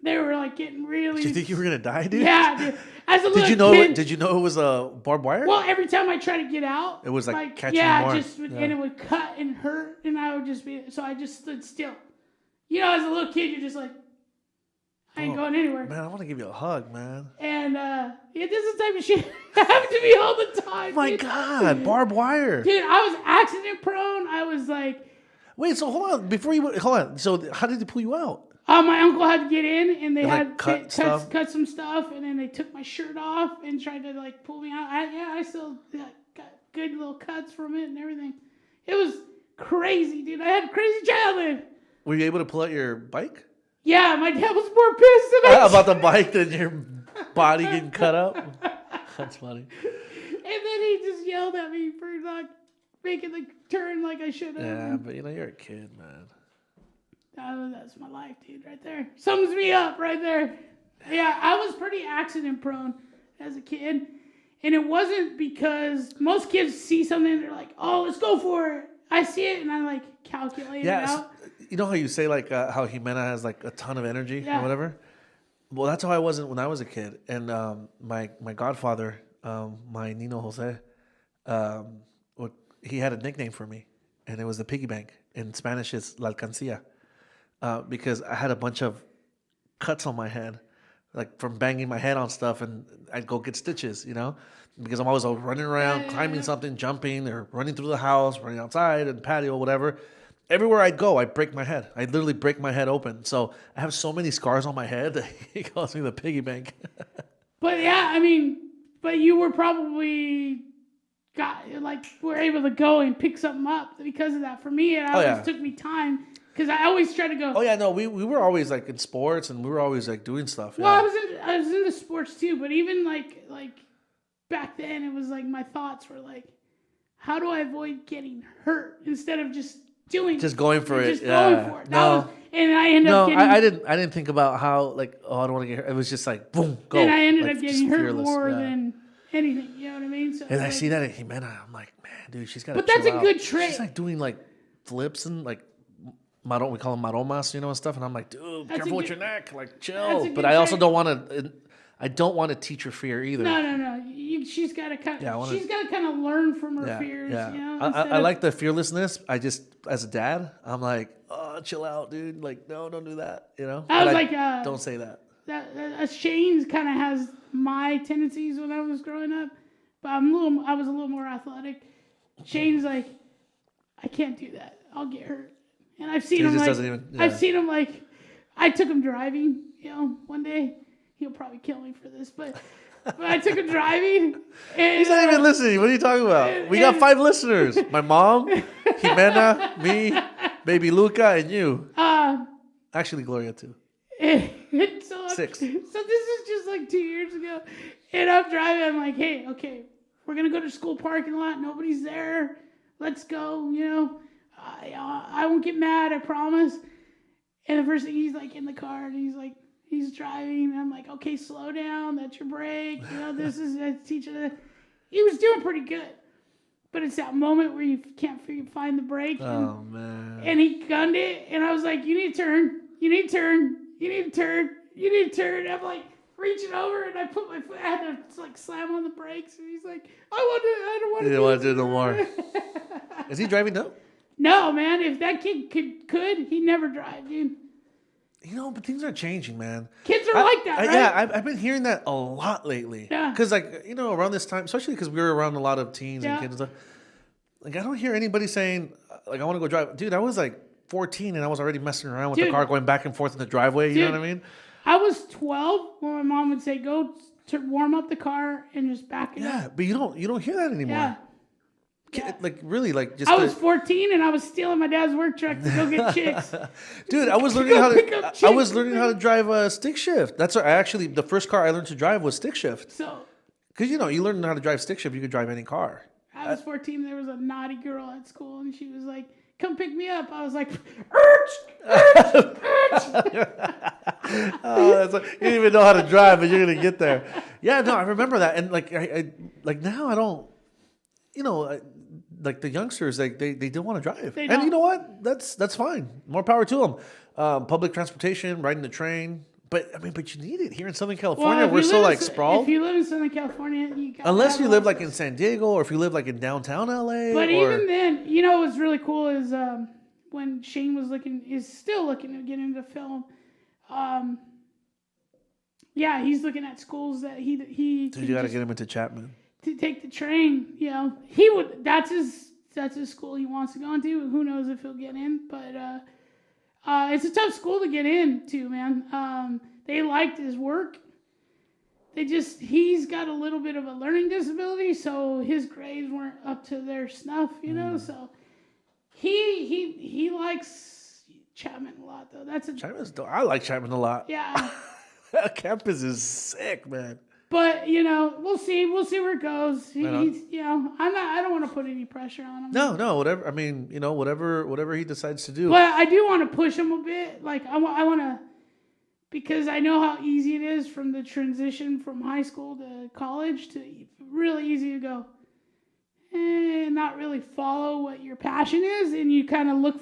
B: They were like getting really.
A: Did you think you were gonna die, dude?
B: Yeah, dude. As a little kid,
A: Did you know it was a barbed wire?
B: Well, every time I tried to get out,
A: it was like catching more.
B: And it would cut and hurt, and I would just be. So I just stood still. You know, as a little kid, you're just like, I ain't going anywhere.
A: Man, I want to give you a hug, man.
B: And this is the type of shit that happened to me all the time.
A: My God, barbed wire.
B: Dude, I was accident prone. I was like.
A: Wait, so hold on. So how did they pull you out?
B: My uncle had to get in, and they had
A: cut
B: some stuff, and then they took my shirt off and tried to like pull me out. I still got good little cuts from it and everything. It was crazy, dude. I had a crazy childhood.
A: Were you able to pull out your bike?
B: Yeah, my dad was more pissed
A: about the bike than your body getting cut up. That's funny.
B: And then he just yelled at me for not making the turn like I should have.
A: Yeah, but you're a kid, man.
B: That's my life, dude, right there. Sums me up right there. Yeah, I was pretty accident prone as a kid. And it wasn't because most kids see something and they're like, oh, let's go for it. I see it and I like calculate it out.
A: You know how you say like how Jimena has like a ton of energy or whatever? Well, that's how I was when I was a kid. And my godfather, my Nino Jose, he had a nickname for me. And it was the piggy bank. In Spanish, it's la alcancía. Because I had a bunch of cuts on my head, like from banging my head on stuff, and I'd go get stitches, you know, because I'm always running around, climbing something, jumping, or running through the house, running outside and patio, whatever. everywhere I go, I break my head. I literally break my head open. So I have so many scars on my head that he calls me the piggy bank.
B: But yeah, I mean, but you were probably were able to go and pick something up because of that. For me, it always took me time because I always try to go.
A: Oh yeah, no, we were always like in sports and we were always like doing stuff.
B: Well, I was into sports too, but even like back then, it was like my thoughts were like, how do I avoid getting hurt instead of just
A: going for it.
B: Just going for it. And I ended up getting...
A: I didn't think about how, like, I don't want to get hurt. It was just like, boom, go.
B: And I ended up getting hurt more than anything. You know what I mean? So
A: and I see that at Jimena. I'm like, man, dude, she's got to
B: But that's a good trait.
A: She's like doing like flips and like, we call them maromas, and stuff. And I'm like, dude, careful with your neck. Like, chill. But I also don't want to... I don't want to teach her fear either.
B: No. She's got to kind of learn from her fears.
A: Yeah.
B: You know,
A: I like the fearlessness. I just, as a dad, I'm like, oh, chill out, dude. Like, no, don't do that. Don't say that.
B: Shane kind of has my tendencies when I was growing up, but I was a little more athletic. Shane's like, I can't do that. I'll get hurt. And I've seen him I've seen him like, I took him driving. One day. He'll probably kill me for this, but I took him driving. And,
A: he's not even listening. What are you talking about? We got 5 listeners. My mom, Jimena, me, baby Luca, and you. Actually, Gloria, too.
B: 6. So this is just like 2 years ago. And I'm driving. I'm like, hey, okay, we're going to go to school parking lot. Nobody's there. Let's go. I won't get mad. I promise. And the first thing, he's like in the car, and he's like, he's driving, and I'm like, okay, slow down. That's your brake. This is teaching. He was doing pretty good, but it's that moment where you can't find the brake.
A: Oh man!
B: And he gunned it, and I was like, you need to turn. You need to turn. You need to turn. You need to turn. And I'm like reaching over, and I put my foot. I had to like slam on the brakes, and he's like, I don't want to.
A: You don't want to do it no more. Is he driving now?
B: No, man. If that kid could, he'd never drive, dude.
A: But things are changing, man.
B: Kids are like that, right?
A: Yeah, I've been hearing that a lot lately.
B: Yeah.
A: Because, around this time, especially because we were around a lot of teens and kids and stuff, like, I don't hear anybody saying, like, I want to go drive. Dude, I was, like, 14, and I was already messing around with the car, going back and forth in the driveway. You know what I mean?
B: I was 12 when my mom would say, go to warm up the car and just back it up.
A: Yeah, but you don't hear that anymore.
B: Yeah.
A: Like really, like just.
B: I was 14 and I was stealing my dad's work truck to go get chicks.
A: Dude, I was learning how to drive a stick shift. That's the first car I learned to drive was stick shift.
B: So,
A: because you learn how to drive stick shift, you could drive any car.
B: I was 14. There was a naughty girl at school, and she was like, "Come pick me up." I was like,
A: Oh, that's like, you didn't even know how to drive, but you're gonna get there. Yeah, no, I remember that, and like I now I don't. Like the youngsters, they don't want to drive. And you know what? That's fine. More power to them. Public transportation, riding the train. But you need it here in Southern California. We're so like sprawled.
B: If you live in Southern California,
A: unless you live like in San Diego or if you live like in downtown LA.
B: But even then, what's really cool is when Shane is still looking to get into film. He's looking at schools that he.
A: Dude, you got to get him into Chapman.
B: To take the train, he would. That's his school he wants to go into. Who knows if he'll get in? But it's a tough school to get into, man. They liked his work. He's got a little bit of a learning disability, so his grades weren't up to their snuff, So he likes Chapman a lot, though.
A: I like Chapman a lot.
B: Yeah,
A: that campus is sick, man.
B: But we'll see. We'll see where it goes. I don't want to put any pressure on him.
A: No, whatever. I mean, whatever he decides to do.
B: But I do want to push him a bit. Like I want to, because I know how easy it is from the transition from high school to college to really easy to go, and not really follow what your passion is, and you kind of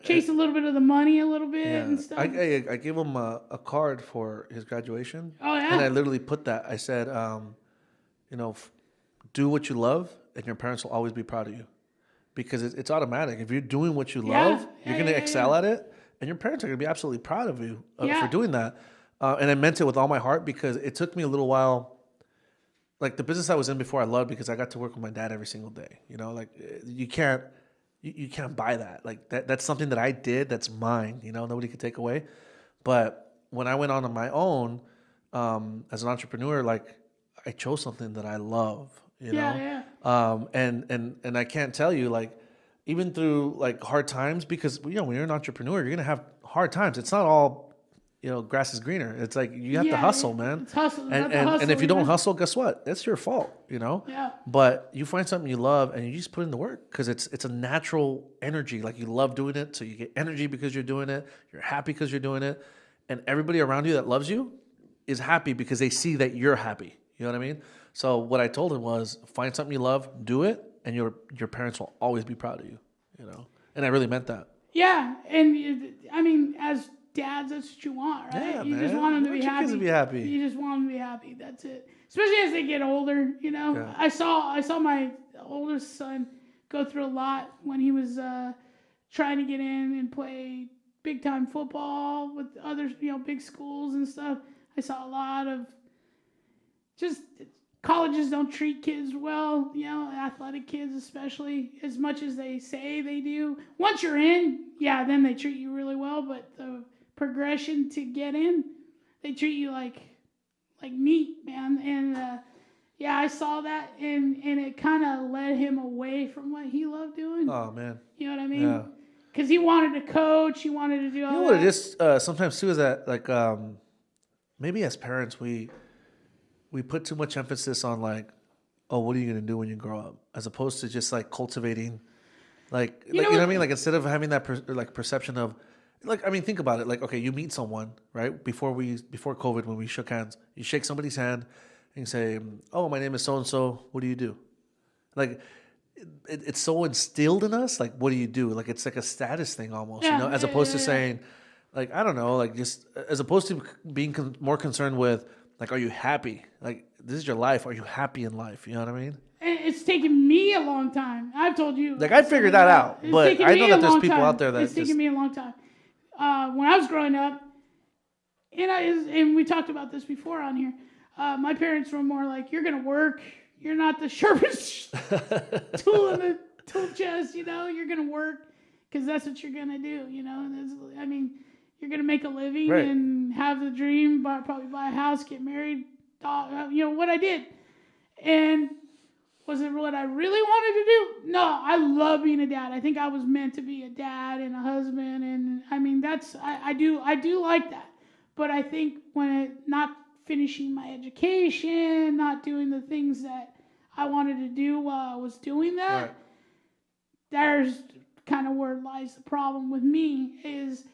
B: chase a little bit of the money a little bit and stuff.
A: I gave him a card for his graduation.
B: Oh yeah.
A: And I literally put that. I said, do what you love, and your parents will always be proud of you, because it's automatic. If you're doing what you love, you're going to excel at it, and your parents are going to be absolutely proud of you for doing that. And I meant it with all my heart, because it took me a little while. Like the business I was in before, I loved because I got to work with my dad every single day. Like you can't you can't buy that. Like that's something that I did. That's mine. Nobody could take away. But when I went on my own, as an entrepreneur, like I chose something that I love.
B: Yeah.
A: And I can't tell you, like, even through like hard times, because when you're an entrepreneur, you're gonna have hard times. It's not all, grass is greener. It's like you have to hustle, man.
B: It's hustle.
A: And if you don't hustle, guess what? It's your fault,
B: Yeah.
A: But you find something you love and you just put in the work, because it's a natural energy. Like, you love doing it, so you get energy because you're doing it. You're happy because you're doing it, and everybody around you that loves you is happy because they see that you're happy. You know what I mean? So what I told him was, find something you love, do it, and your parents will always be proud of you. And I really meant that.
B: Yeah, and I mean, as dads, that's what you want, right?
A: Yeah,
B: you
A: man.
B: just want them to be happy.
A: Kids to be happy.
B: You just want them to be happy. That's it. Especially as they get older,
A: Yeah.
B: I saw my oldest son go through a lot when he was trying to get in and play big time football with other big schools and stuff. I saw a lot of just colleges don't treat kids well, athletic kids especially, as much as they say they do. Once you're in, then they treat you really well, but the progression to get in, they treat you like meat, man. And I saw that, and it kind of led him away from what he loved doing.
A: Oh, man.
B: You know what I mean?
A: Yeah.
B: Because he wanted to coach, he wanted to do all that.
A: You know what it is sometimes too, is that, like, maybe as parents we put too much emphasis on, like, oh, what are you going to do when you grow up, as opposed to just like cultivating, you know what I mean? Like, instead of having that perception of, like, I mean, think about it. Like, okay, you meet someone, right? Before COVID, when we shook hands, you shake somebody's hand and you say, oh, my name is so-and-so. What do you do? Like, it's so instilled in us. Like, what do you do? Like, it's like a status thing almost, as opposed to saying, like, I don't know, like, just as opposed to being more concerned with, like, are you happy? Like, this is your life. Are you happy in life? You know what I mean?
B: And it's taken me a long time. I've told you.
A: Like, I figured that out. But I know that there's people out there that
B: it's taken me a long time. When I was growing up, and we talked about this before on here, my parents were more like, you're going to work. You're not the sharpest tool in the tool chest, You're going to work because that's what you're going to do, I mean, you're going to make a living and have the dream, probably buy a house, get married, what I did. And was it what I really wanted to do? No, I love being a dad. I think I was meant to be a dad and a husband. And I mean, I do like that. But I think not finishing my education, not doing the things that I wanted to do while I was doing that, there's kind of where lies the problem with me. Is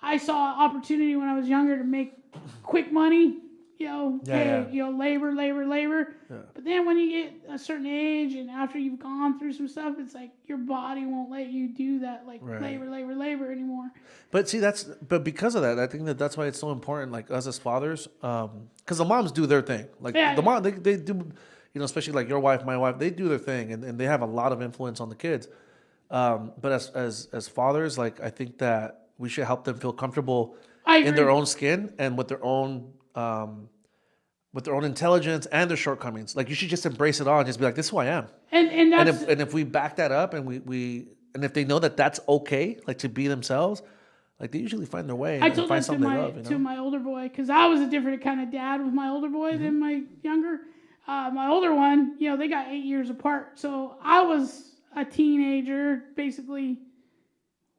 B: I saw opportunity when I was younger to make quick money, labor. Yeah. But then when you get a certain age and after you've gone through some stuff, it's like your body won't let you do that, like labor anymore.
A: But see, but because of that, I think that's why it's so important, like, us as fathers, because the moms do their thing. Like, the mom, they do, especially like your wife, my wife, they do their thing, and they have a lot of influence on the kids. But as fathers, like, I think that we should help them feel comfortable in their own skin and with their own intelligence and their shortcomings. Like, you should just embrace it all and just be like, this is who I am. And if we back that up and and if they know that that's okay, like, to be themselves, like, they usually find their way and find something they love.
B: To my older boy, because I was a different kind of dad with my older boy than my younger. My older one, they got 8 years apart. So I was a teenager, basically,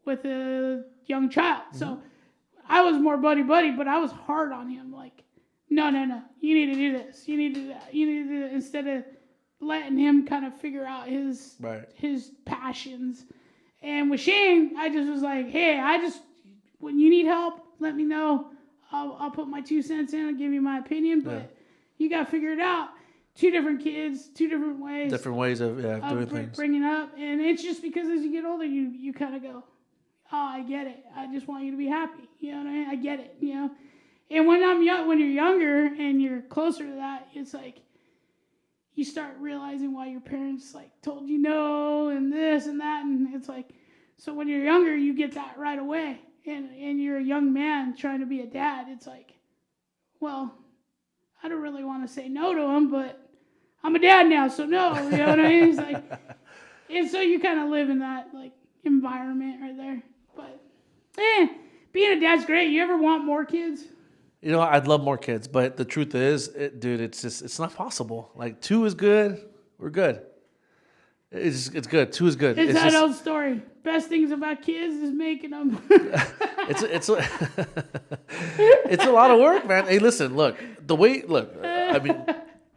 B: with a young child. So I was more buddy, but I was hard on him. Like, no, you need to do this. You need to do that. You need to do that. Instead of letting him kind of figure out his passions. And with Shane, I just was like, hey, when you need help, let me know. I'll put my 2 cents in and give you my opinion, but you got to figure it out. 2 different kids, 2 different ways.
A: Different ways of doing things.
B: Bringing up. And it's just because as you get older, you kind of go, oh, I get it. I just want you to be happy. You know what I mean? I get it, And when you're younger and you're closer to that, it's like you start realizing why your parents, like, told you no and this and that. And it's like, so when you're younger, you get that right away. And you're a young man trying to be a dad. It's like, well, I don't really want to say no to him, but I'm a dad now, so no. You know what I mean? It's like, and so you kind of live in that, like, environment right there. But being a dad's great. You ever want more kids?
A: You know, I'd love more kids, but the truth is, dude, it's not possible. Like 2 is good. We're good. It's good. 2 is good.
B: It's that
A: just,
B: old story. Best things about kids is making them.
A: it's a lot of work, man. Hey, listen, I mean,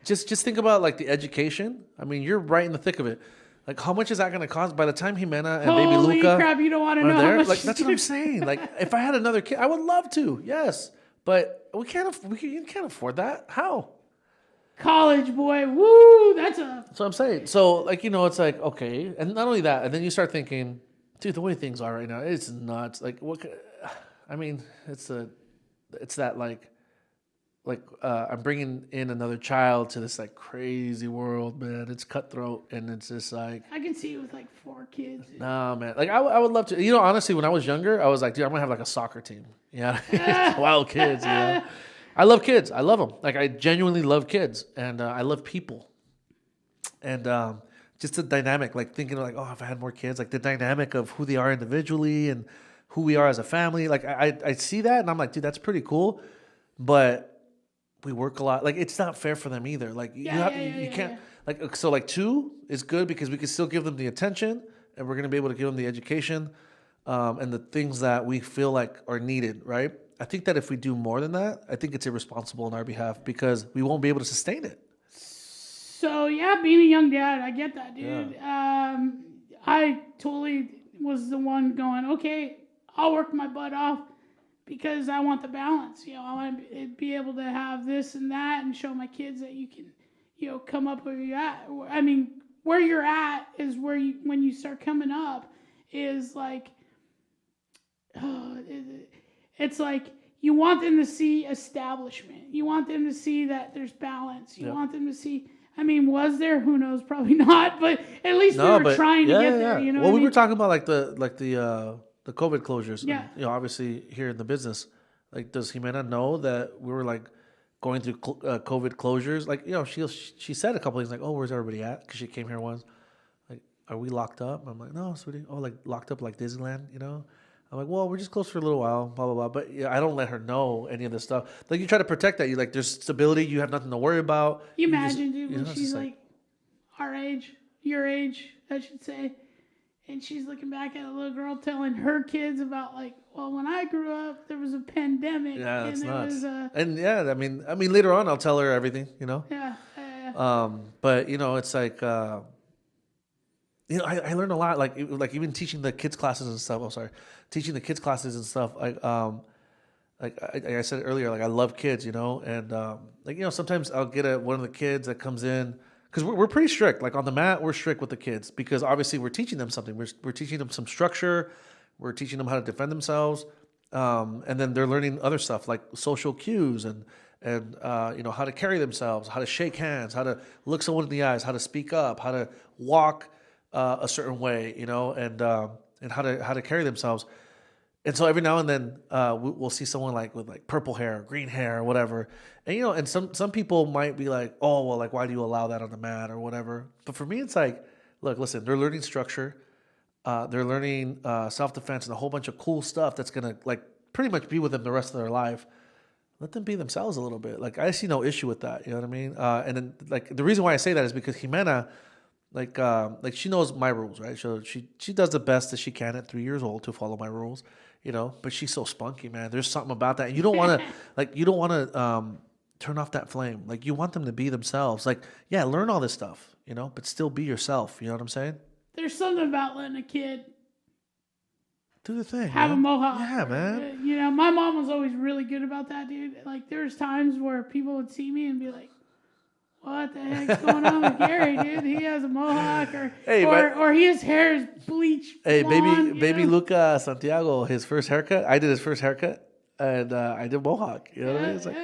A: just think about like the education. I mean, you're right in the thick of it. Like, how much is that going to cost by the time Jimena and baby
B: Holy
A: Luca
B: crap, you don't want to know
A: there?
B: how much.
A: Like, that's what I'm saying. Like, if I had another kid, I would love to. Yes, but you can't afford that. How?
B: College boy, woo! That's
A: what I'm saying. So, like, it's like, okay, and not only that, and then you start thinking, dude, the way things are right now, it's nuts. Like, I mean, it's that like I'm bringing in another child to this like crazy world, man. It's cutthroat, and it's just like
B: I can see you with like 4 kids.
A: nah, man. Like I would love to. Honestly, when I was younger, I was like, dude, I'm gonna have like a soccer team. Wild kids. I love kids. I love them. Like I genuinely love kids, and I love people, and just the dynamic. Like thinking like, oh, if I had more kids, like the dynamic of who they are individually and who we are as a family. Like I see that, and I'm like, dude, that's pretty cool, but we work a lot. Like it's not fair for them either. Like you can't like so like 2 is good because we can still give them the attention, and we're gonna be able to give them the education, and the things that we feel like are needed, right? I think that if we do more than that, I think it's irresponsible on our behalf because we won't be able to sustain it.
B: So yeah, being a young dad, I get that, dude. Yeah. I totally was the one going, okay, I'll work my butt off because I want the balance. I want to be able to have this and that and show my kids that you can, come up where you're at. I mean, where you're at is where when you start coming up is like, it's like you want them to see establishment. You want them to see that there's balance. You want them to see. I mean, was there? Who knows? Probably not. But at least we were trying to get there. You know.
A: Well, we were talking about like the COVID closures.
B: Yeah.
A: And, obviously here in the business, like, does Jimena know that we were like going through COVID closures? Like, she said a couple things like, "Oh, where's everybody at?" Because she came here once. Like, are we locked up? I'm like, no, sweetie. Oh, like locked up like Disneyland, I'm like, well, we're just closed for a little while, blah, blah, blah. But I don't let her know any of this stuff. Like, you try to protect that. You like, there's stability. You have nothing to worry about.
B: You imagine, dude, when she's like our age, your age, I should say, and she's looking back at a little girl telling her kids about like, well, when I grew up, there was a pandemic.
A: Yeah, that's nuts.
B: And
A: I mean, later on, I'll tell her everything,
B: Yeah.
A: But it's like, I learned a lot, like even teaching the kids classes and stuff. Teaching the kids classes and stuff. Like I said earlier, like I love kids, and sometimes I'll get one of the kids that comes in because we're pretty strict. Like on the mat, we're strict with the kids because obviously we're teaching them something. We're teaching them some structure. We're teaching them how to defend themselves, and then they're learning other stuff like social cues and how to carry themselves, how to shake hands, how to look someone in the eyes, how to speak up, how to walk a certain way, and how to carry themselves. And so every now and then we'll see someone like with like purple hair, green hair, or whatever. And and some people might be like, oh well, like why do you allow that on the mat or whatever? But for me, it's like, look, listen, they're learning structure, they're learning self-defense and a whole bunch of cool stuff that's gonna like pretty much be with them the rest of their life. Let them be themselves a little bit. Like I see no issue with that. You know what I mean? And then like the reason why I say that is because Jimena. Like she knows my rules, right? So she does the best that she can at 3 years old to follow my rules, But she's so spunky, man. There's something about that. You don't want to turn off that flame. Like you want them to be themselves. Like learn all this stuff, but still be yourself. You know what I'm saying?
B: There's something about letting a kid
A: do the thing.
B: Have a mohawk.
A: Yeah, man.
B: My mom was always really good about that, dude. Like there's times where people would see me and be like, what the heck's going on with Gary, dude? He has a mohawk, or his hair is bleached.
A: Hey,
B: blonde,
A: baby Luca Santiago, his first haircut. I did his first haircut, and I did mohawk. You know what I mean? It's like,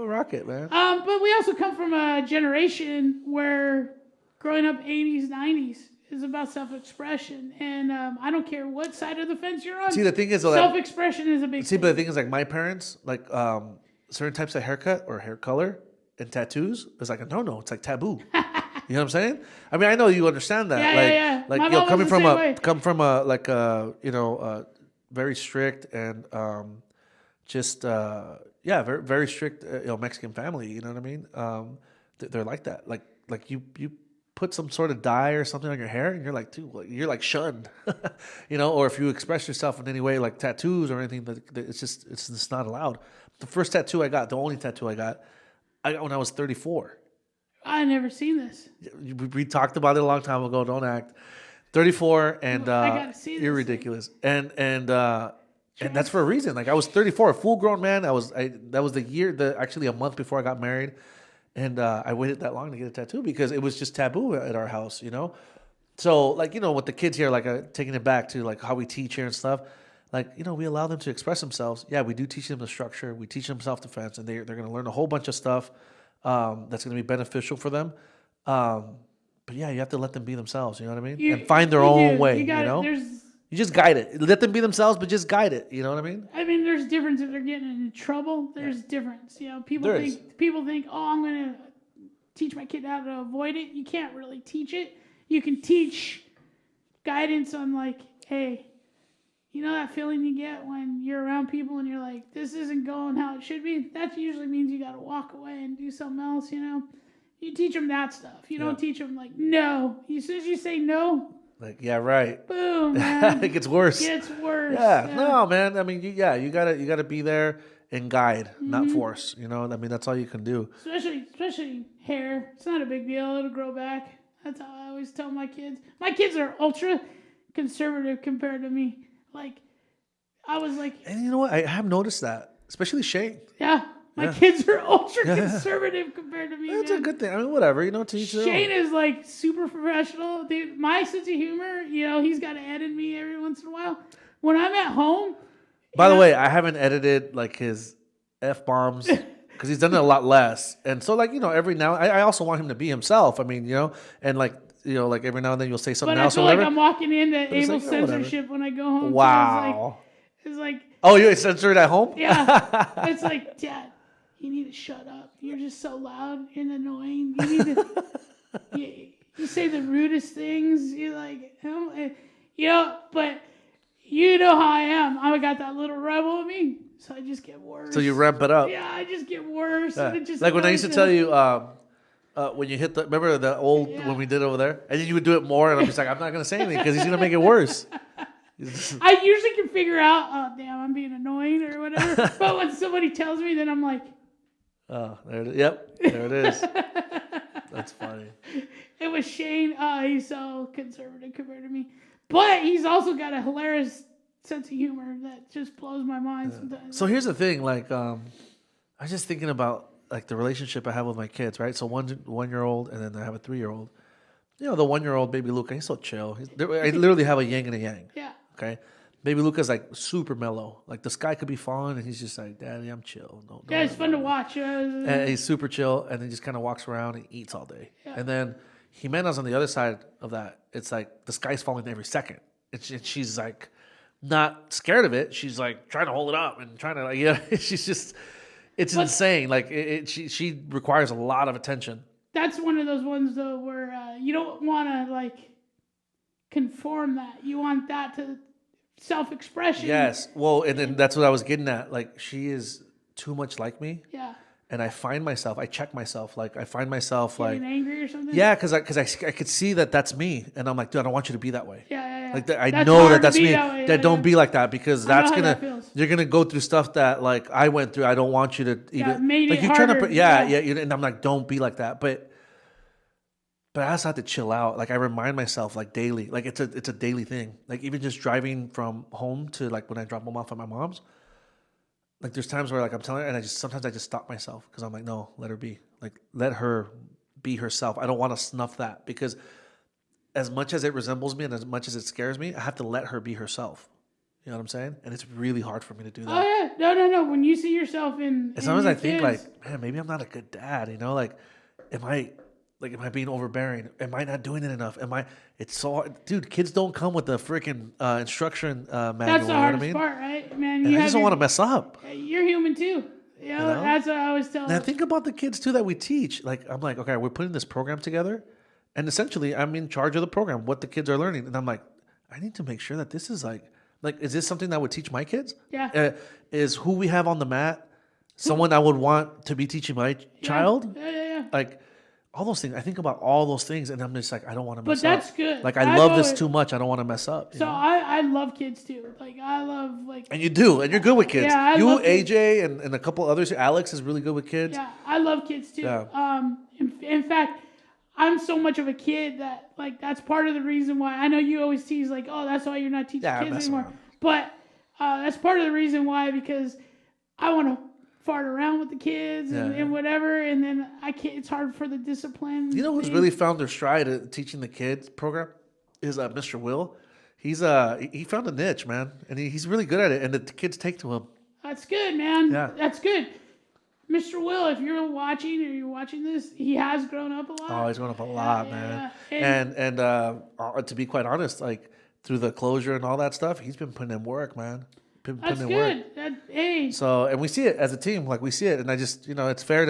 A: rock it, man.
B: But we also come from a generation where growing up 80s, 90s is about self-expression, and I don't care what side of the fence you're on.
A: See, the thing is,
B: self-expression is a big thing.
A: But the thing is, like my parents, like certain types of haircut or hair color. And tattoos is like a no-no. It's like taboo. You know what I'm saying? I mean, I know you understand that. Like,
B: my mom
A: coming
B: was the
A: from
B: same
A: a
B: way.
A: come from a like a very strict and just very very strict Mexican family. You know what I mean? They're like that. Like you put some sort of dye or something on your hair, and you're like, dude, you're like shunned. Or if you express yourself in any way, like tattoos or anything, it's just not allowed. The first tattoo I got, the only tattoo I got when I was 34.
B: I never seen this.
A: We talked about it a long time ago. Don't act. 34, and
B: I gotta see
A: you're
B: this
A: ridiculous. And that's for a reason. Like, I was 34, a full grown man. That was the year, actually a month before I got married, and I waited that long to get a tattoo because it was just taboo at our house. So, like, with the kids here, like, taking it back to like how we teach here and stuff. Like, we allow them to express themselves. Yeah, we do teach them the structure. We teach them self-defense, and they're going to learn a whole bunch of stuff that's going to be beneficial for them. But yeah, you have to let them be themselves. You know what I mean? And find their own way. You just guide it. Let them be themselves, but just guide it. You know what I mean?
B: I mean, there's difference if they're getting in trouble. There's difference. People think, oh, I'm going to teach my kid how to avoid it. You can't really teach it. You can teach guidance on, like, hey, that feeling you get when you're around people and you're like, this isn't going how it should be? That usually means you got to walk away and do something else, You teach them that stuff. You don't teach them, like, no. As soon as you say no.
A: Like, yeah, right.
B: Boom, man.
A: It gets worse.
B: Yeah.
A: No, man. I mean, you gotta be there and guide, not force. I mean, that's all you can do.
B: Especially hair. It's not a big deal. It'll grow back. That's how I always tell my kids. My kids are ultra conservative compared to me. Like, I was like...
A: And you know what? I have noticed that. Especially Shane.
B: Yeah. My kids are ultra conservative compared to me.
A: That's a good thing. I mean, whatever. To each their own.
B: Shane is like super professional. Dude, my sense of humor, he's got to edit me every once in a while. When I'm at home...
A: By the way, I haven't edited like his F-bombs because he's done it a lot less. And so, like, every now... I also want him to be himself. I mean, and like... like every now and then you'll say something else or whatever.
B: But I feel like I'm walking into Abel censorship when I go home.
A: Wow.
B: So it's like...
A: Oh, you censor it at home?
B: Yeah. It's like, Dad, you need to shut up. You're just so loud and annoying. You need to... you say the rudest things. You're like... but you know how I am. I got that little rebel in me. So I just get worse.
A: So you ramp it up.
B: Yeah, I just get worse.
A: Yeah.
B: And it just
A: like when I used to tell you... when you hit remember the old when we did over there, and then you would do it more, and I'm just like, I'm not gonna say anything because he's gonna make it worse.
B: I usually can figure out, oh damn, I'm being annoying or whatever. But when somebody tells me, then I'm like,
A: oh, there it is. Yep, there it is. That's funny.
B: It was Shane. He's so conservative compared to me, but he's also got a hilarious sense of humor that just blows my mind sometimes.
A: So here's the thing, like, I was just thinking about like the relationship I have with my kids, right? So 1-year-old, and then I have a 3-year-old. The 1-year-old baby Luca, he's so chill. I literally have a yin and a yang.
B: Yeah.
A: Okay. Baby Luca's like super mellow. Like the sky could be falling, and he's just like, Daddy, I'm chill.
B: Yeah, it's fun to watch.
A: And he's super chill, and then just kind of walks around and eats all day. Yeah. And then Jimena's on the other side of that. It's like the sky's falling every second. She's like not scared of it. She's like trying to hold it up and trying to she's just. It's insane. Like she requires a lot of attention.
B: That's one of those ones though where you don't want to like conform that. You want that to self-expression.
A: Yes. Well, and then that's what I was getting at. Like she is too much like me.
B: Yeah.
A: And I check myself. Like I find myself
B: getting angry or something.
A: Yeah, because I could see that that's me, and I'm like, dude, I don't want you to be that way.
B: Yeah.
A: Like I know that's me. That don't be like that because that's you're gonna go through stuff that like I went through. I don't want you to even
B: like
A: you're
B: harder.
A: trying to and I'm like, don't be like that. But I also have to chill out. Like I remind myself like daily. Like it's a daily thing. Like even just driving from home to like when I drop them off at my mom's. Like there's times where like I'm telling her, and sometimes I just stop myself because I'm like, no, let her be. Like let her be herself. I don't want to snuff that because as much as it resembles me and as much as it scares me, I have to let her be herself. You know what I'm saying? And it's really hard for me to do that.
B: Oh yeah, no. When you see yourself in
A: sometimes I think like, man, maybe I'm not a good dad. Like, am I being overbearing? Am I not doing it enough? It's so hard. Dude, kids don't come with the freaking instruction manual.
B: That's the hardest part, right, man?
A: I just don't want to mess up.
B: You're human too. You know? That's what I always tell them.
A: Now think about the kids too that we teach. Like I'm like, okay, we're putting this program together, And essentially, I'm in charge of the program, what the kids are learning. And I'm like, I need to make sure that this is like, is this something that I would teach my kids?
B: Yeah.
A: Is who we have on the mat someone I would want to be teaching my child?
B: Yeah.
A: Like, all those things. I think about all those things, and I'm just like, I don't want to mess up.
B: But that's good.
A: Like, I love this too much. I don't want to mess up.
B: So I love kids too. Like, I love like.
A: And you do, and you're good with kids.
B: Yeah,
A: you, AJ, and a couple others. Alex is really good with kids.
B: Yeah, I love kids too.
A: Yeah.
B: In fact, I'm so much of a kid that like that's part of the reason why I know you always tease like, oh, that's why you're not teaching kids anymore.
A: Around.
B: But that's part of the reason why, because I want to fart around with the kids and whatever, and then I can't. It's hard for the discipline.
A: You know who's really found their stride at teaching the kids program is Mr. Will. He found a niche, man, and he's really good at it, and the kids take to him.
B: That's good, man.
A: Yeah,
B: that's good. Mr. Will, if you're watching this, he has grown up a lot.
A: Oh, he's grown up a lot, man. And to be quite honest, like through the closure and all that stuff, he's been putting in work, man.
B: That's good.
A: So, and we see it as a team, like we see it, and I just, it's fair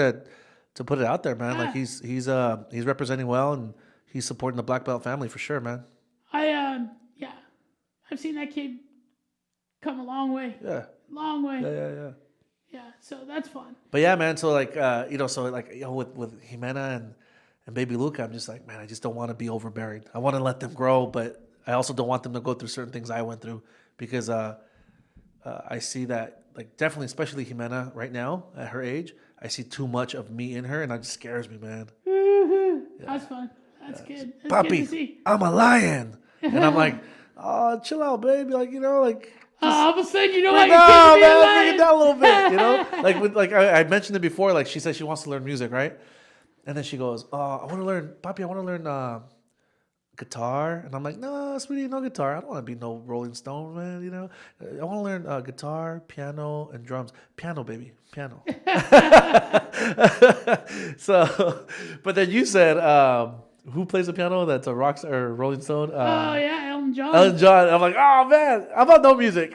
A: to put it out there, man. Like he's representing well, and he's supporting the Black Belt family for sure, man.
B: I've seen that kid come a long way.
A: Yeah.
B: Long way.
A: Yeah.
B: Yeah, so that's fun.
A: But yeah, man. So like, with Jimena and baby Luca, I'm just like, man, I just don't want to be overbearing. I want to let them grow, but I also don't want them to go through certain things I went through, because I see that, like, definitely, especially Jimena right now at her age, I see too much of me in her, and that just scares me, man.
B: Mm-hmm. Yeah. That's fun. That's good. That's
A: Papi,
B: good to see.
A: I'm a lion. And I'm like, oh, chill out, baby. Like,
B: all of a sudden, how you're
A: bring it down a little bit, Like I mentioned it before. Like, she said she wants to learn music, right? And then she goes, I want to learn, Papi, I want to learn guitar. And I'm like, no, sweetie, no guitar. I don't want to be no Rolling Stone, man. I want to learn guitar, piano, and drums. Piano, baby, piano. So, but then you said, who plays the piano? That's a rock star or Rolling Stone.
B: Elton John.
A: Elton John. I'm like, oh man, how about no music?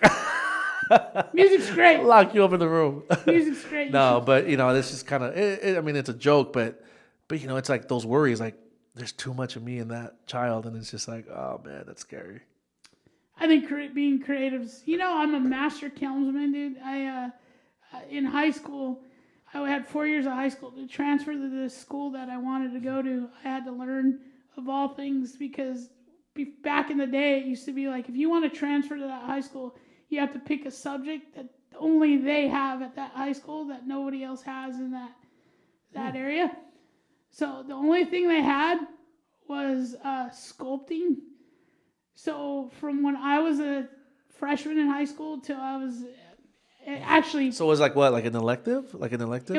B: Music's great.
A: Lock you up in the room.
B: Music's great.
A: No, but this is kind of. I mean, it's a joke, but it's like those worries. Like, there's too much of me in that child, and it's just like, oh man, that's scary.
B: I think being creative. I'm a master helmsman, dude. In high school, I had 4 years of high school. To transfer to the school that I wanted to go to, I had to learn, of all things, because back in the day, it used to be like, if you want to transfer to that high school, you have to pick a subject that only they have at that high school that nobody else has in that area. So the only thing they had was sculpting. So from when I was a freshman in high school till I was actually... So
A: it was like what? Like an elective? It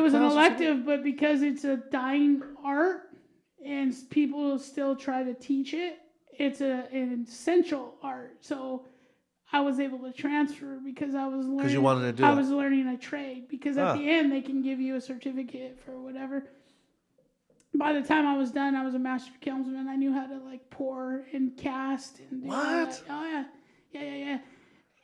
A: was
B: an elective, but because it's a dying art and people still try to teach it, it's an essential art. So I was able to transfer because I was learning.
A: Because you wanted to do it.
B: I was learning a trade, because at the end they can give you a certificate for whatever. By the time I was done, I was a master helmsman. I knew how to like pour and cast and do
A: what?
B: All that. Oh yeah.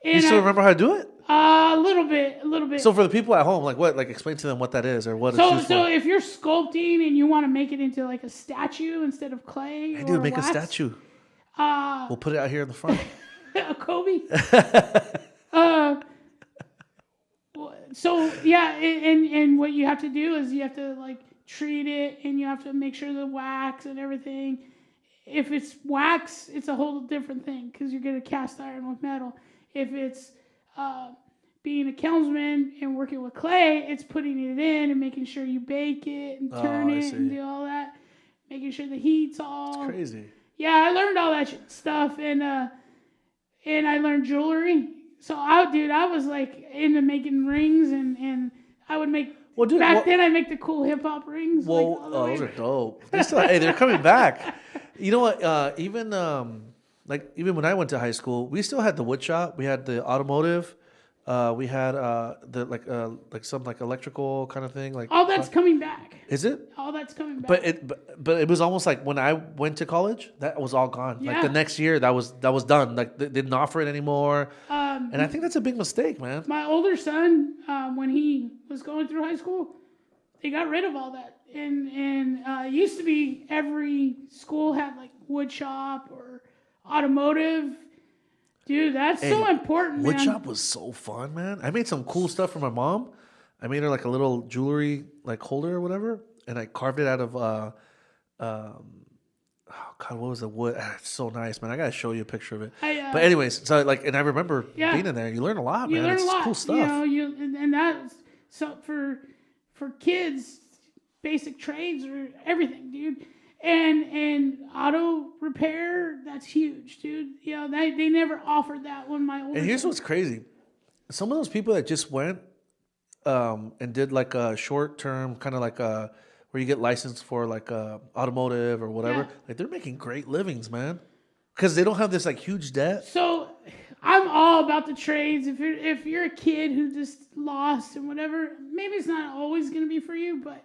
B: And
A: you still remember how to do it?
B: A little bit.
A: So for the people at home, like what? Like explain to them what that is or what it's used for.
B: So if you're sculpting and you want to make it into like a statue instead of clay,
A: I do make wax, a statue. We'll put it out here in the front.
B: A Kobe. So yeah, and what you have to do is you have to like treat it, and you have to make sure the wax and everything. If it's wax, it's a whole different thing because you're gonna cast iron with metal. If it's being a helmsman and working with clay, it's putting it in and making sure you bake it and turn it and do all that, making sure the heat's all.
A: It's crazy.
B: Yeah, I learned all that stuff, and I learned jewelry. So I was like into making rings, and I would make. Well, dude, then I make the cool hip hop rings.
A: Well, those are dope. They're coming back. You know what? Even when I went to high school, we still had the wood shop. We had the automotive. We had some electrical kind of thing. Like
B: all that's coming back.
A: Is it?
B: All that's coming back.
A: But it was almost like when I went to college, that was all gone. Yeah. Like the next year, that was done. Like they didn't offer it anymore. And I think that's a big mistake, man.
B: My older son, when he was going through high school, they got rid of all that. And it used to be every school had like wood shop or automotive. Dude, that's so important, man.
A: Wood shop was so fun, man. I made some cool stuff for my mom. I made her like a little jewelry like holder or whatever, and I carved it out of oh God, what was the wood? It's so nice, man. I gotta show you a picture of it. But anyways, so like, and I remember being in there. You learn a lot, man.
B: You learn
A: it's
B: a lot.
A: Cool stuff.
B: And that's so for kids, basic trades or everything, dude. And auto repair, that's huge, dude. They never offered that when my older.
A: And here's what's crazy: some of those people that just went and did like a short term, kind of like a where you get licensed for like automotive or whatever. Like they're making great livings, man, because they don't have this like huge debt.
B: So I'm all about the trades. If you're a kid who just lost and whatever, maybe it's not always going to be for you, but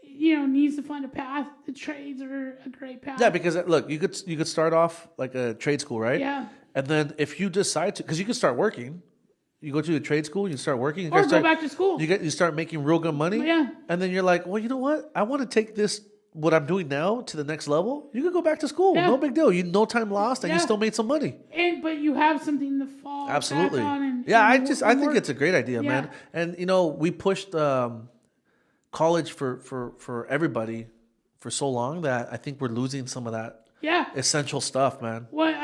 B: needs to find a path. The trades are a great path.
A: Yeah, because look, you could start off like a trade school, right?
B: Yeah.
A: And then if you decide to, because you can start working, you go to a trade school, you start working,
B: or go back to school.
A: You start making real good money.
B: Yeah.
A: And then you're like, well, you know what? I want to take what I'm doing now to the next level. You can go back to school.
B: Yeah.
A: No big deal. No time lost, and you still made some money.
B: But you have something to fall
A: Absolutely.
B: back on.
A: I think it's a great idea, man. And we pushed college for everybody for so long that I think we're losing some of that essential stuff, man.
B: Well,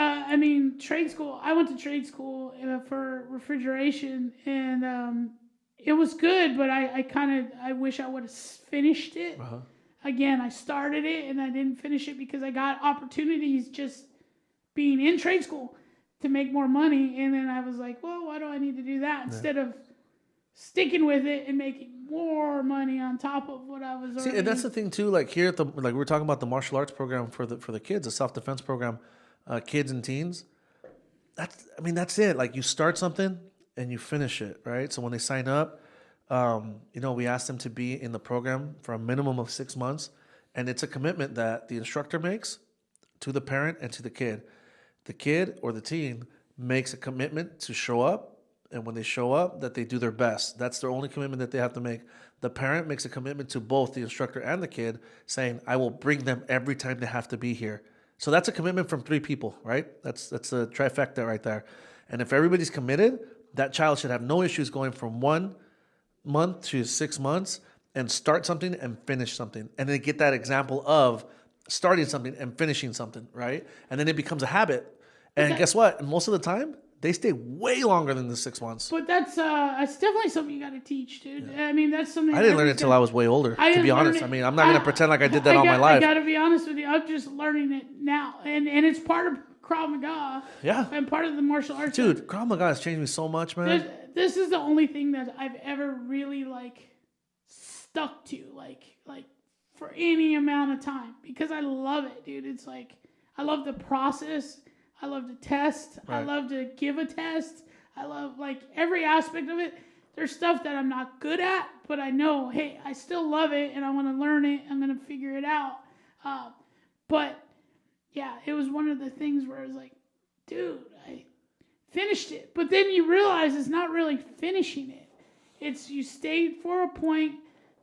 B: trade school. I went to trade school for refrigeration, and it was good, but I wish I would have finished it.
A: Uh-huh.
B: Again, I started it and I didn't finish it because I got opportunities just being in trade school to make more money, and then I was like, well, why do I need to do that instead of sticking with it and making more money on top of what I was already.
A: See, and that's the thing too. Like here at we were talking about the martial arts program for the kids, the self-defense program, kids and teens. That's it. Like you start something and you finish it, right? So when they sign up, we ask them to be in the program for a minimum of 6 months, and it's a commitment that the instructor makes to the parent and to the kid. The kid or the teen makes a commitment to show up. And when they show up, that they do their best. That's their only commitment that they have to make. The parent makes a commitment to both the instructor and the kid, saying, I will bring them every time they have to be here. So that's a commitment from 3 people, right? That's a trifecta right there. And if everybody's committed, that child should have no issues going from 1 month to 6 months and start something and finish something. And they get that example of starting something and finishing something, right? And then it becomes a habit. And guess what? Most of the time, they stay way longer than the 6 months.
B: But that's definitely something you got to teach, dude.
A: Yeah.
B: that's something
A: I didn't learn it until I was way older, to be honest. I'm not going to pretend like I did that all my life.
B: I got to be honest with you. I'm just learning it now. And it's part of Krav Maga.
A: Yeah.
B: And part of the martial arts.
A: Dude, Krav Maga has changed me so much, man.
B: This is the only thing that I've ever really, stuck to, for any amount of time. Because I love it, dude. It's I love the process. I love to test. Right. I love to give a test. I love every aspect of it. There's stuff that I'm not good at, but I know, hey, I still love it and I want to learn it. I'm going to figure it out. But yeah, it was one of the things where I was like, dude, I finished it. But then you realize it's not really finishing it. It's you stayed for a point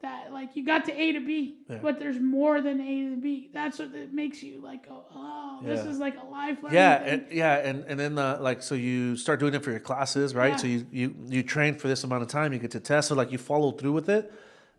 B: that you got to A to B, but there's more than A to B. That's what it makes you go, oh, this is a life learning thing.
A: And then so you start doing it for your classes, right? So you train for this amount of time, you get to test, so you follow through with it,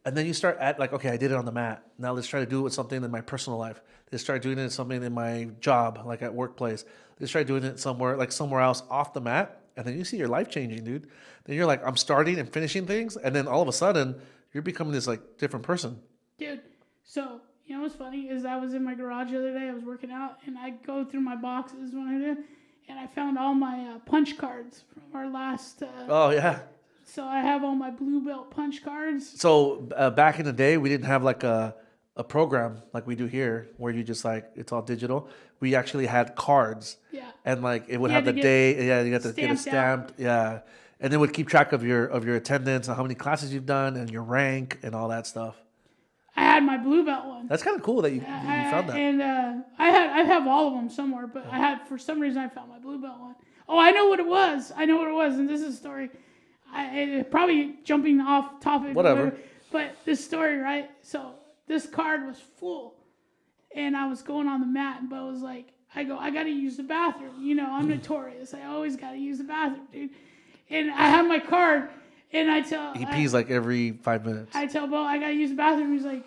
A: and then you start at okay, I did it on the mat. Now let's try to do it with something in my personal life. Let's start doing it with something in my job, at workplace. Let's try doing it somewhere else off the mat, and then you see your life changing, dude. Then you're I'm starting and finishing things, and then all of a sudden you're becoming this different person. Dude,
B: so what's funny is I was in my garage the other day, I was working out, and I go through my boxes when I do, and I found all my punch cards from our last...
A: oh, yeah.
B: So I have all my blue belt punch cards.
A: So back in the day, we didn't have a program like we do here where you just it's all digital. We actually had cards.
B: Yeah.
A: And it would have the day. Yeah, you got to get it stamped. Yeah. And then would keep track of your attendance and how many classes you've done and your rank and all that stuff.
B: I had my blue belt one.
A: That's kind of cool that you found that.
B: And I have all of them somewhere, but for some reason I found my blue belt one. Oh, I know what it was. And this is a story. It probably jumping off topic.
A: Whatever.
B: But this story, right? So this card was full, and I was going on the mat, and Bo was like, I got to use the bathroom. You know, I'm notorious. I always got to use the bathroom, dude. And I have my card, and
A: he pees like every 5 minutes.
B: I tell Bo I got to use the bathroom. He's like,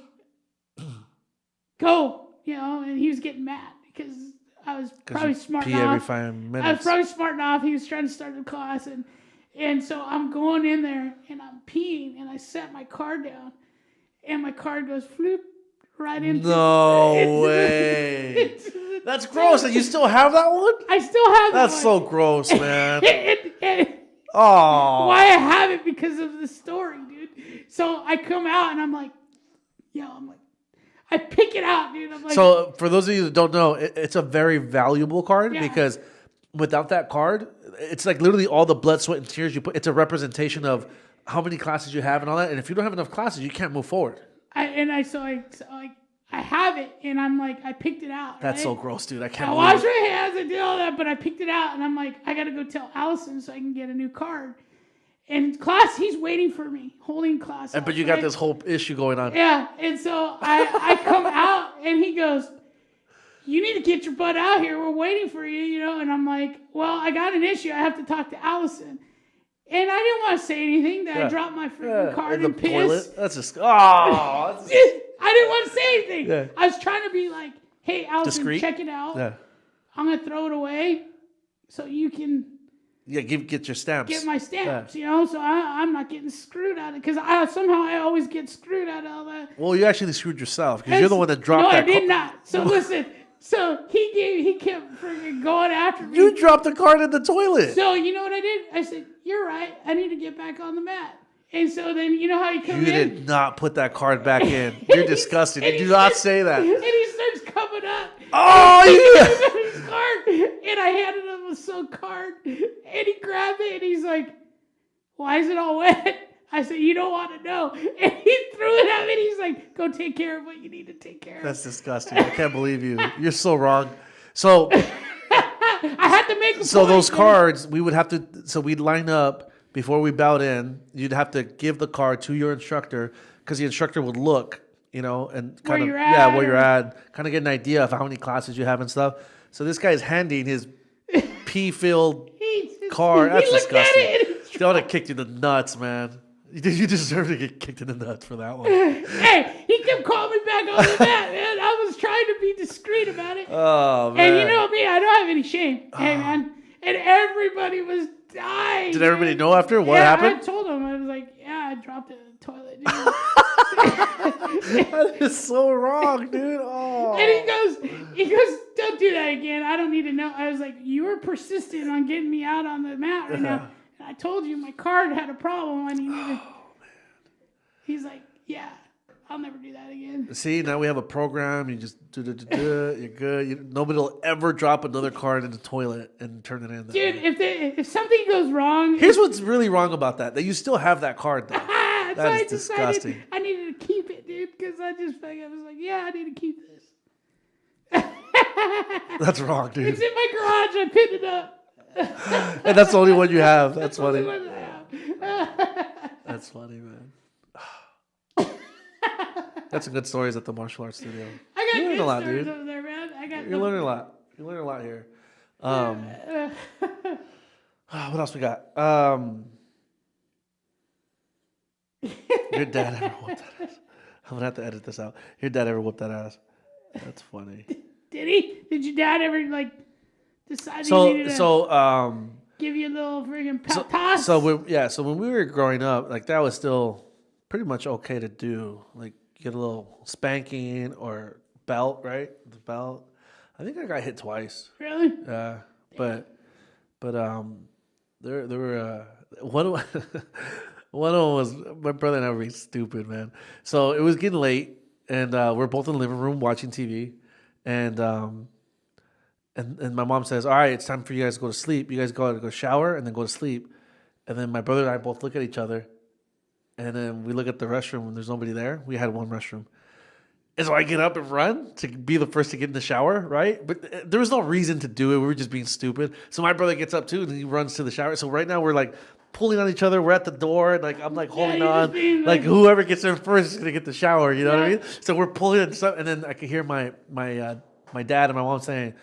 B: go, you know, and he was getting mad because I was probably smarting off.
A: Every 5 minutes.
B: I was probably smarting off. He was trying to start the class, and so I'm going in there, and I'm peeing, and I set my card down, and my card goes floop right into.
A: No way. That's gross. And you still have that one?
B: I still have that
A: That's
B: one.
A: so gross, man.
B: Why I have it because of the story, dude. So I come out, and I'm like, I pick it out, dude. I'm like,
A: so for those of you that don't know, it's a very valuable card because without that card, it's like literally all the blood, sweat, and tears you put. It's a representation of how many classes you have and all that. And if you don't have enough classes, you can't move forward.
B: I have it, and I'm like, I picked it out.
A: That's
B: right?
A: so gross, dude. I can't.
B: I washed my hands, I did all that, but I picked it out, and I'm like, I gotta go tell Allison so I can get a new card. And class, he's waiting for me, holding class.
A: But you got this whole issue going on.
B: Yeah, and so I come out, and he goes, you need to get your butt out here. We're waiting for you, you know. And I'm like, well, I got an issue. I have to talk to Allison. And I didn't want to say anything. That I dropped my freaking card in piss.
A: Toilet? That's just,
B: I didn't want to say anything.
A: Yeah.
B: I was trying to be like, hey, Allison,
A: discreet?
B: check it out.
A: Yeah.
B: I'm going to throw it away so you can
A: get your stamps.
B: get my stamps, you know, so I'm not getting screwed out of it. Because somehow I always get screwed out of all that.
A: Well, you actually screwed yourself because you're the one that dropped that.
B: No, I did not. So listen. So he kept freaking going after me.
A: You dropped the card in the toilet.
B: So you know what I did? I said, you're right. I need to get back on the mat. And so then you know how he comes in?
A: You did not put that card back in. You're disgusting. Do not say that.
B: And he starts coming up.
A: Oh, yeah.
B: His card. And I handed him a silk card. And he grabbed it and he's like, why is it all wet? I said, you don't want to know. And he threw it at me and he's like, go take care of what you need to take care of.
A: That's disgusting. I can't believe you. You're so wrong. So
B: I had to make a
A: so
B: point,
A: those
B: man.
A: cards, we would have to, so we'd line up before we bowed in. You'd have to give the card to your instructor because the instructor would look, you know, and kind of, where you're at, kind of get an idea of how many classes you have and stuff. So this guy's handing his pee-filled card. That's disgusting. They ought to kicked you in the nuts, man. You deserve to get kicked in the nuts for that one.
B: Hey, he kept calling me back on the mat, man. I was trying to be discreet about it.
A: Oh, man.
B: And you know me, I don't have any shame. Hey, man. And everybody was dying.
A: Did everybody know after? What happened?
B: I told him. I was like, yeah, I dropped it in the toilet, dude.
A: That is so wrong, dude. Oh.
B: And he goes, don't do that again. I don't need to know. I was like, you were persistent on getting me out on the mat right now. I told you my card had a problem. I needed to. He's like, yeah, I'll never do that again.
A: See, now we have a program. You just you're good. Nobody will ever drop another card in the toilet and turn it in.
B: Dude, if something goes wrong.
A: Here's what's really wrong about that you still have that card, though. That is disgusting.
B: I needed to keep it, dude, because I was like, yeah, I need to keep this.
A: That's wrong, dude.
B: It's in my garage. I picked it up.
A: And that's the only one you have. That's funny. That's funny, man. That's some good stories at the martial arts studio.
B: I got
A: good
B: stories
A: lot, dude.
B: over there, man.
A: You're learning a lot. You learn a lot here. What else we got? Your dad ever whooped that ass. I'm gonna have to edit this out. Your dad ever whooped that ass. That's funny.
B: Did he? Did your dad ever decide he needed to give you a little friggin' toss?
A: So when we were growing up, that was still pretty much okay to do. Get a little spanking or belt, right? The belt. I think I got hit twice.
B: Really?
A: Yeah, but there were one of one of them was my brother and I were being stupid, man. So it was getting late, and we're both in the living room watching TV, and my mom says, "All right, it's time for you guys to go to sleep. You guys go shower and then go to sleep." And then my brother and I both look at each other, and then we look at the restroom and there's nobody there. We had one restroom. And so I get up and run to be the first to get in the shower, right? But there was no reason to do it. We were just being stupid. So my brother gets up too and he runs to the shower. So right now we're pulling on each other. We're at the door, and like I'm like holding
B: you're
A: on,
B: just being
A: like
B: like-
A: whoever gets there first is gonna get the shower. You know what I
B: Yeah.
A: mean? So we're pulling and stuff, and then I can hear my dad and my mom saying,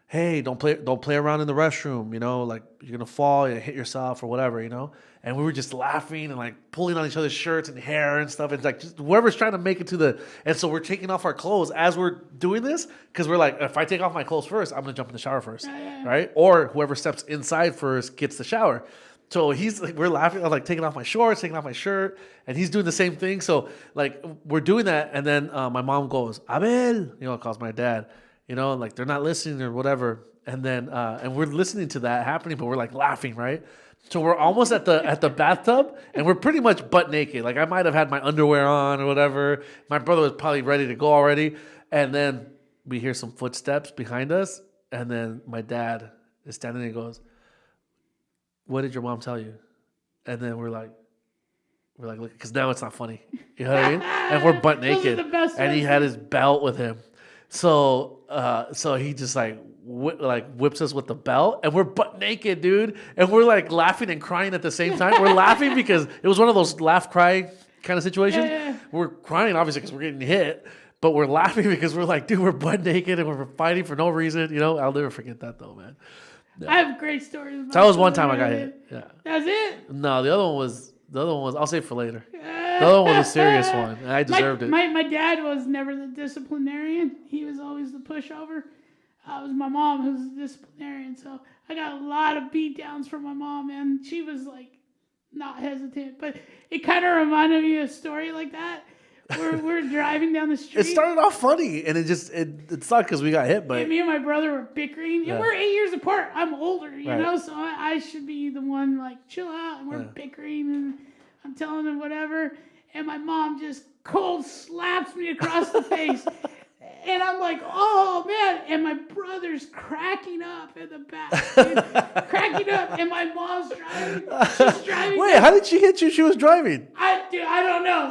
A: "Hey, don't play around in the restroom. You know, like you're gonna fall, you hit yourself or whatever. You know." And we were just laughing and like pulling on each other's shirts and hair and stuff. It's like just whoever's trying to make it to the. And so we're taking off our clothes as we're doing this because we're like, if I take off my clothes first, I'm gonna jump in the shower first, right? Or whoever steps inside first gets the shower. So he's like, we're laughing. I'm like taking off my shorts, taking off my shirt, and he's doing the same thing. So like we're doing that, and then my mom goes, Abel, calls my dad, like they're not listening or whatever. And then and we're listening to that happening, but we're like laughing, right? So we're almost at the bathtub, and we're pretty much butt naked. Like I might have had my underwear on or whatever. My brother was probably ready to go already, and then we hear some footsteps behind us, and then my dad is standing there and goes, "What did your mom tell you?" And then we're like, look, because now it's not funny. You know what I mean? And we're butt naked,
B: the best
A: and he
B: ones.
A: had his belt with him. So he just whips us with the belt, and we're butt naked, dude. And we're like laughing and crying at the same time. We're laughing because it was one of those laugh cry kind of situations.
B: Yeah.
A: We're crying obviously because we're getting hit, but we're laughing because we're like, dude, we're butt naked and we're fighting for no reason. I'll never forget that though, man.
B: I have great stories. About
A: That was one time I got hit. Yeah.
B: That's it.
A: No, the other one was. I'll save for later. The other one was a serious one, and I deserved it.
B: My dad was never the disciplinarian. He was always the pushover. It was my mom who was the disciplinarian. So I got a lot of beat downs from my mom, and she was like not hesitant. But it kind of reminded me of a story like that. We're driving down the street.
A: It started off funny, and it sucked because we got hit. But
B: me and my brother were bickering. And we're 8 years apart. I'm older, you know, so I should be the one like chill out. And we're bickering, and I'm telling him whatever. And my mom just cold slaps me across the face. And I'm like, oh, man. And my brother's cracking up in the back. Dude. Cracking up. And my mom's driving. She's driving.
A: Wait, how did she hit you? She was driving.
B: I don't know.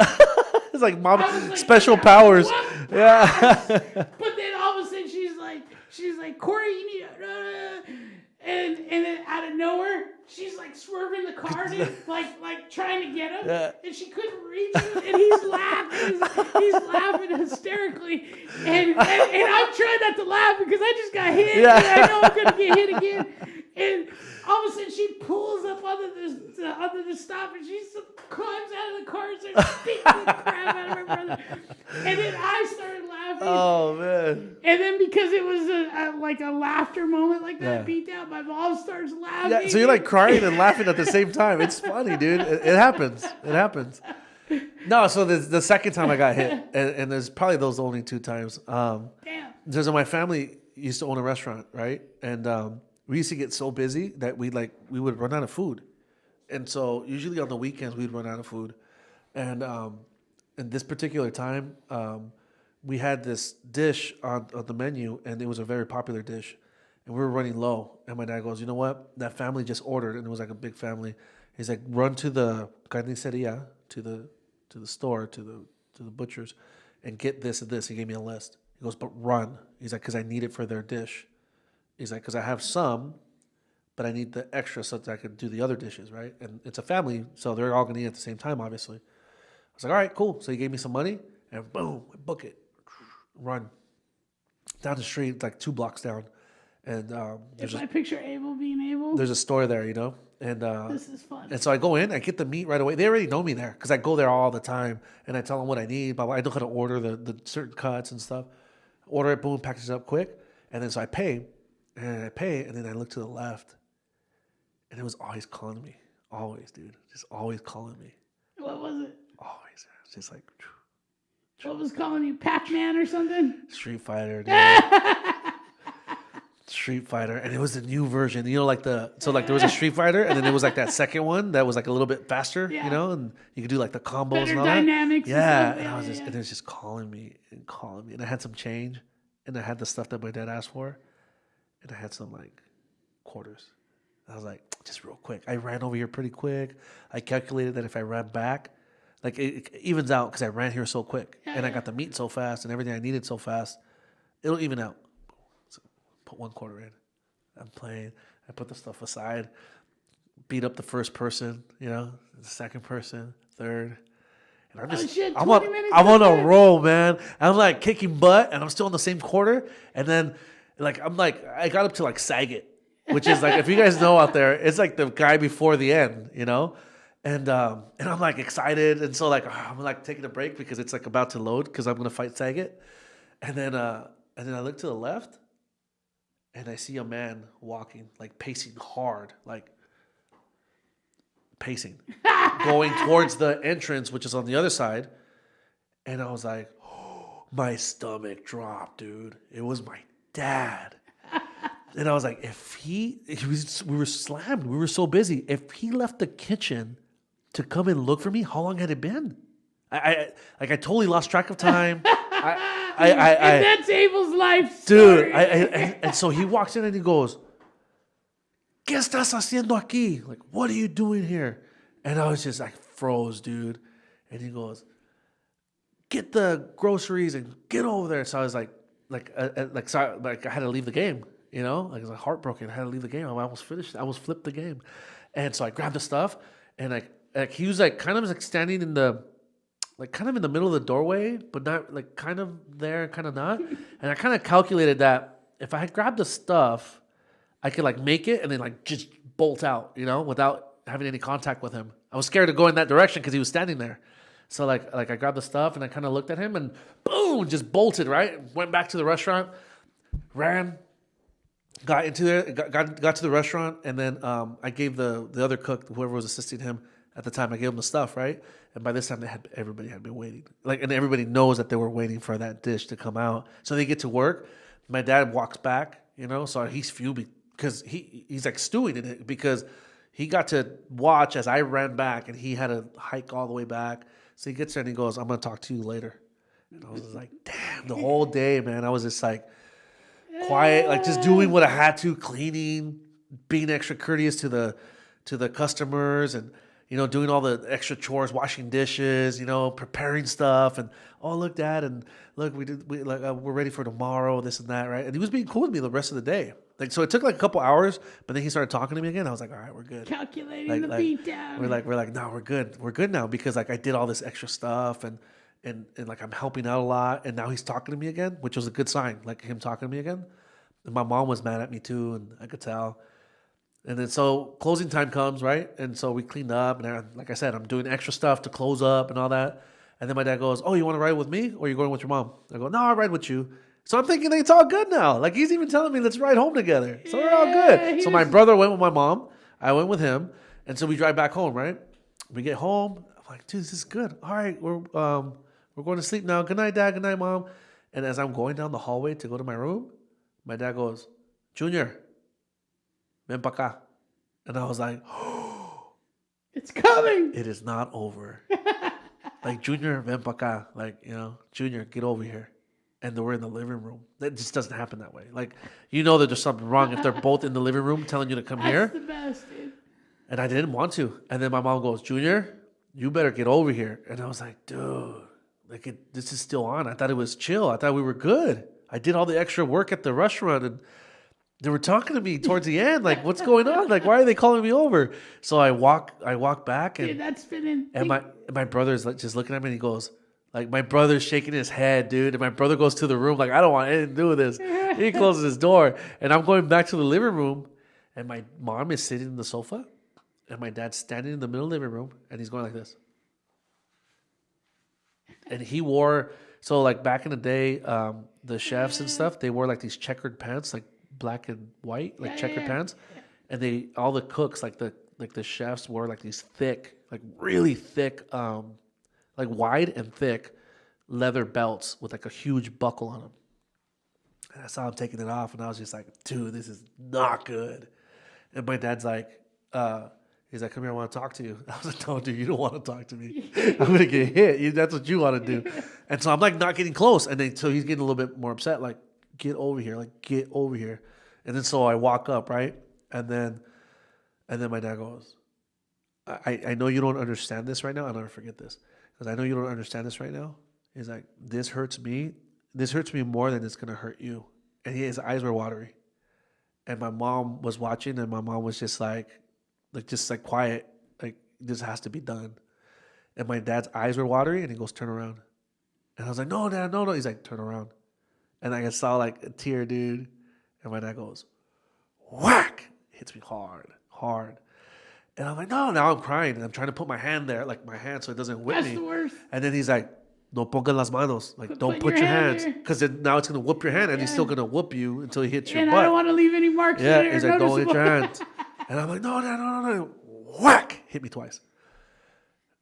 A: It's like mom
B: like,
A: special powers.
B: What?
A: Yeah.
B: But then all of a sudden she's like, Corey, you need to... And then out of nowhere, she's like swerving the car, dude, like trying to get him, and she couldn't reach him, and he's laughing, he's laughing hysterically, and I'm trying not to laugh because I just got hit, and I know I'm gonna get hit again, and all of a sudden she pulls up under the stop, and she climbs out of the car and starts beating the crap out of her brother, and then I started laughing.
A: Oh man!
B: And then because it was a laughter moment like that, beat down, my mom starts laughing.
A: Yeah, so you're like crying and laughing at the same time. It's funny, dude. It happens. It happens. No, so the second time I got hit, and there's probably those only 2 times.
B: Damn.
A: Because my family used to own a restaurant, right? And we used to get so busy that we would run out of food, and so usually on the weekends we'd run out of food, and in this particular time, we had this dish on the menu, and it was a very popular dish, and we were running low. And my dad goes, "You know what? That family just ordered, and it was like a big family." He's like, "Run to the carniceria, to the store, to the butcher's, and get this and this." He gave me a list. He goes, "But run." He's like, "Because I need it for their dish." He's like, "Because I have some, but I need the extra so that I could do the other dishes, right?" And it's a family, so they're all going to eat at the same time, obviously. I was like, "All right, cool." So he gave me some money, and boom, I book it. Run down the street, like 2 blocks down. And
B: If I picture Abel being Abel,
A: there's a store there, and
B: this is fun.
A: and so I go in, I get the meat right away. They already know me there because I go there all the time, and I tell them what I need. But I know how to order the certain cuts and stuff. Order it, boom, package it up quick, and then so I pay, and then I look to the left, and it was always calling me, always, dude, just always calling me.
B: What was it?
A: Always, it's just like
B: What was calling you, Pac-Man or something?
A: Street Fighter, dude. Street Fighter, and it was a new version. Like there was a Street Fighter, and then there was like that second one that was like a little bit faster, and you could do like the combos
B: Better
A: and all
B: dynamics.
A: that.
B: And
A: And I was
B: stuff.
A: and it was just calling me, and I had some change, and I had the stuff that my dad asked for, and I had some like quarters. I was like, just real quick. I ran over here pretty quick. I calculated that if I ran back, like it evens out because I ran here so quick, and I got the meat so fast and everything I needed so fast, it'll even out. Put 1 quarter in. I'm playing. I put the stuff aside. beat up the first person, the second person, third. And I'm
B: Oh, shit,
A: I'm
B: 20
A: on,
B: minutes
A: I'm on a
B: in.
A: roll, man. I'm like kicking butt, and I'm still in the same quarter. And then, I got up to like Saget, which is like, if you guys know out there, it's like the guy before the end, And I'm like excited, and so like I'm like taking a break because it's like about to load because I'm gonna fight Saget, and then I look to the left, and I see a man walking, like pacing hard, like pacing, going towards the entrance, which is on the other side. And I was like, oh, my stomach dropped, dude. It was my dad. And I was like, we were slammed. We were so busy. If he left the kitchen to come and look for me, how long had it been? I totally lost track of time.
B: And that's Abel's life
A: Dude,
B: story.
A: and so he walks in and he goes, ¿Qué estás haciendo aquí? Like, what are you doing here? And I was just like froze, dude. And he goes, get the groceries and get over there. So I was sorry, like I had to leave the game, Like I was like heartbroken. I had to leave the game. I almost finished. I almost flipped the game. And so I grabbed the stuff, and like he was like kind of like standing in the, like kind of in the middle of the doorway, but not like kind of there, kind of not. And I kind of calculated that if I had grabbed the stuff, I could like make it and then like just bolt out, without having any contact with him. I was scared to go in that direction because he was standing there. So like I grabbed the stuff and I kind of looked at him and boom, just bolted, right? Went back to the restaurant, ran, got into there, got to the restaurant, and then I gave the other cook, whoever was assisting him at the time, I gave him the stuff, right? And by this time everybody had been waiting. And everybody knows that they were waiting for that dish to come out. So they get to work. My dad walks back, so he's fuming because he's like stewing in it because he got to watch as I ran back and he had to hike all the way back. So he gets there and he goes, I'm going to talk to you later. And I was just like, damn, the whole day, man, I was just like quiet, like just doing what I had to, cleaning, being extra courteous to the customers and, doing all the extra chores, washing dishes, preparing stuff. And, oh, look, Dad, and look, we're ready for tomorrow, this and that, right? And he was being cool with me the rest of the day. So it took like a couple hours, but then he started talking to me again. I was like, all right, we're good.
B: Calculating the beat down.
A: We're like, no, we're good. We're good now because like I did all this extra stuff and like I'm helping out a lot. And now he's talking to me again, which was a good sign, like him talking to me again. And my mom was mad at me too, and I could tell. And then so closing time comes, right? And so we cleaned up, and like I said, I'm doing extra stuff to close up and all that. And then my dad goes, oh, you want to ride with me or are you going with your mom? I go, no, I'll ride with you. So I'm thinking it's all good now. Like he's even telling me let's ride home together. So we're all good. So my brother went with my mom. I went with him. And so we drive back home, right? We get home. I'm like, dude, this is good. All right, we're going to sleep now. Good night, Dad. Good night, Mom. And as I'm going down the hallway to go to my room, my dad goes, Junior, ven pa acá. And I was like, oh,
B: it's coming.
A: It is not over. Like, Junior, ven pa acá. Like, Junior, get over here. And we're in the living room. That just doesn't happen that way. Like, that there's something wrong if they're both in the living room telling you to come here.
B: That's the best, dude.
A: And I didn't want to. And then my mom goes, Junior, you better get over here. And I was like, dude, this is still on. I thought it was chill. I thought we were good. I did all the extra work at the restaurant and they were talking to me towards the end. Like, what's going on? Like, why are they calling me over? So I walk back and,
B: dude, that's been
A: and my brother's like just looking at me and he goes, like, my brother's shaking his head, dude. And my brother goes to the room like, I don't want anything to do with this. He closes his door. And I'm going back to the living room. And my mom is sitting in the sofa. And my dad's standing in the middle of the living room. And he's going like this. And he wore, so like back in the day, the chefs and stuff, they wore like these checkered pants, like black and white, like checkered pants. And all the cooks, like the chefs wore like these thick, like really thick, like wide and thick leather belts with like a huge buckle on them. And I saw him taking it off and I was just like, dude, this is not good. And my dad's like, he's like, come here, I want to talk to you. I was like, no, dude, you don't want to talk to me. I'm going to get hit. That's what you want to do. And so I'm like not getting close. And then so he's getting a little bit more upset, like, get over here, like, get over here. And then so I walk up, right? And then my dad goes, I know you don't understand this right now. I'll never forget this. Because I know you don't understand this right now. He's like, this hurts me. This hurts me more than it's going to hurt you. And his eyes were watery. And my mom was watching, and my mom was just like, like just like quiet, like this has to be done. And my dad's eyes were watery, and he goes, turn around. And I was like, no, Dad, no. He's like, turn around. And I saw like a tear, dude. And my dad goes, whack, hits me hard. And I'm like, no, now I'm crying. And I'm trying to put my hand there, like my hand so it doesn't whip me.
B: That's the worst.
A: And then he's like, no pongan las manos. Like, don't put your
B: hand
A: hands. Because now it's going to whoop your hand, and he's still going to whoop you until he hits your
B: and
A: butt.
B: I don't want to leave any marks in there.
A: He's like, don't hit your hands. And I'm like, no, Dad, no. Whack, hit me twice.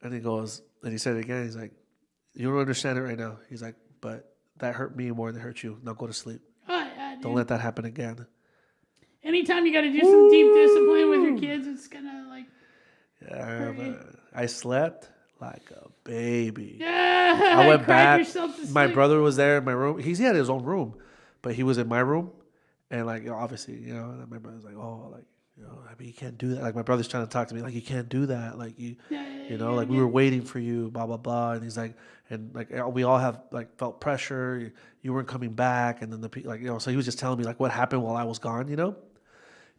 A: And he goes, and he said it again. He's like, you don't understand it right now. He's like, but that hurt me more than it hurt you. Now go to sleep.
B: Oh, yeah,
A: Don't let that happen again.
B: Anytime you got to do some deep discipline with your kids, it's going to like...
A: Yeah, man. I slept like a baby.
B: Yeah,
A: I went back. My
B: sleep.
A: brother was there in my room. He had his own room, but he was in my room. And like, obviously, my brother's like, oh, like, I mean, you can't do that. Like, my brother's trying to talk to me, like, you can't do that. Like, we were waiting for you, blah, blah, blah. And he's like, and like, we all have like felt pressure. You weren't coming back. And then so he was just telling me like what happened while I was gone,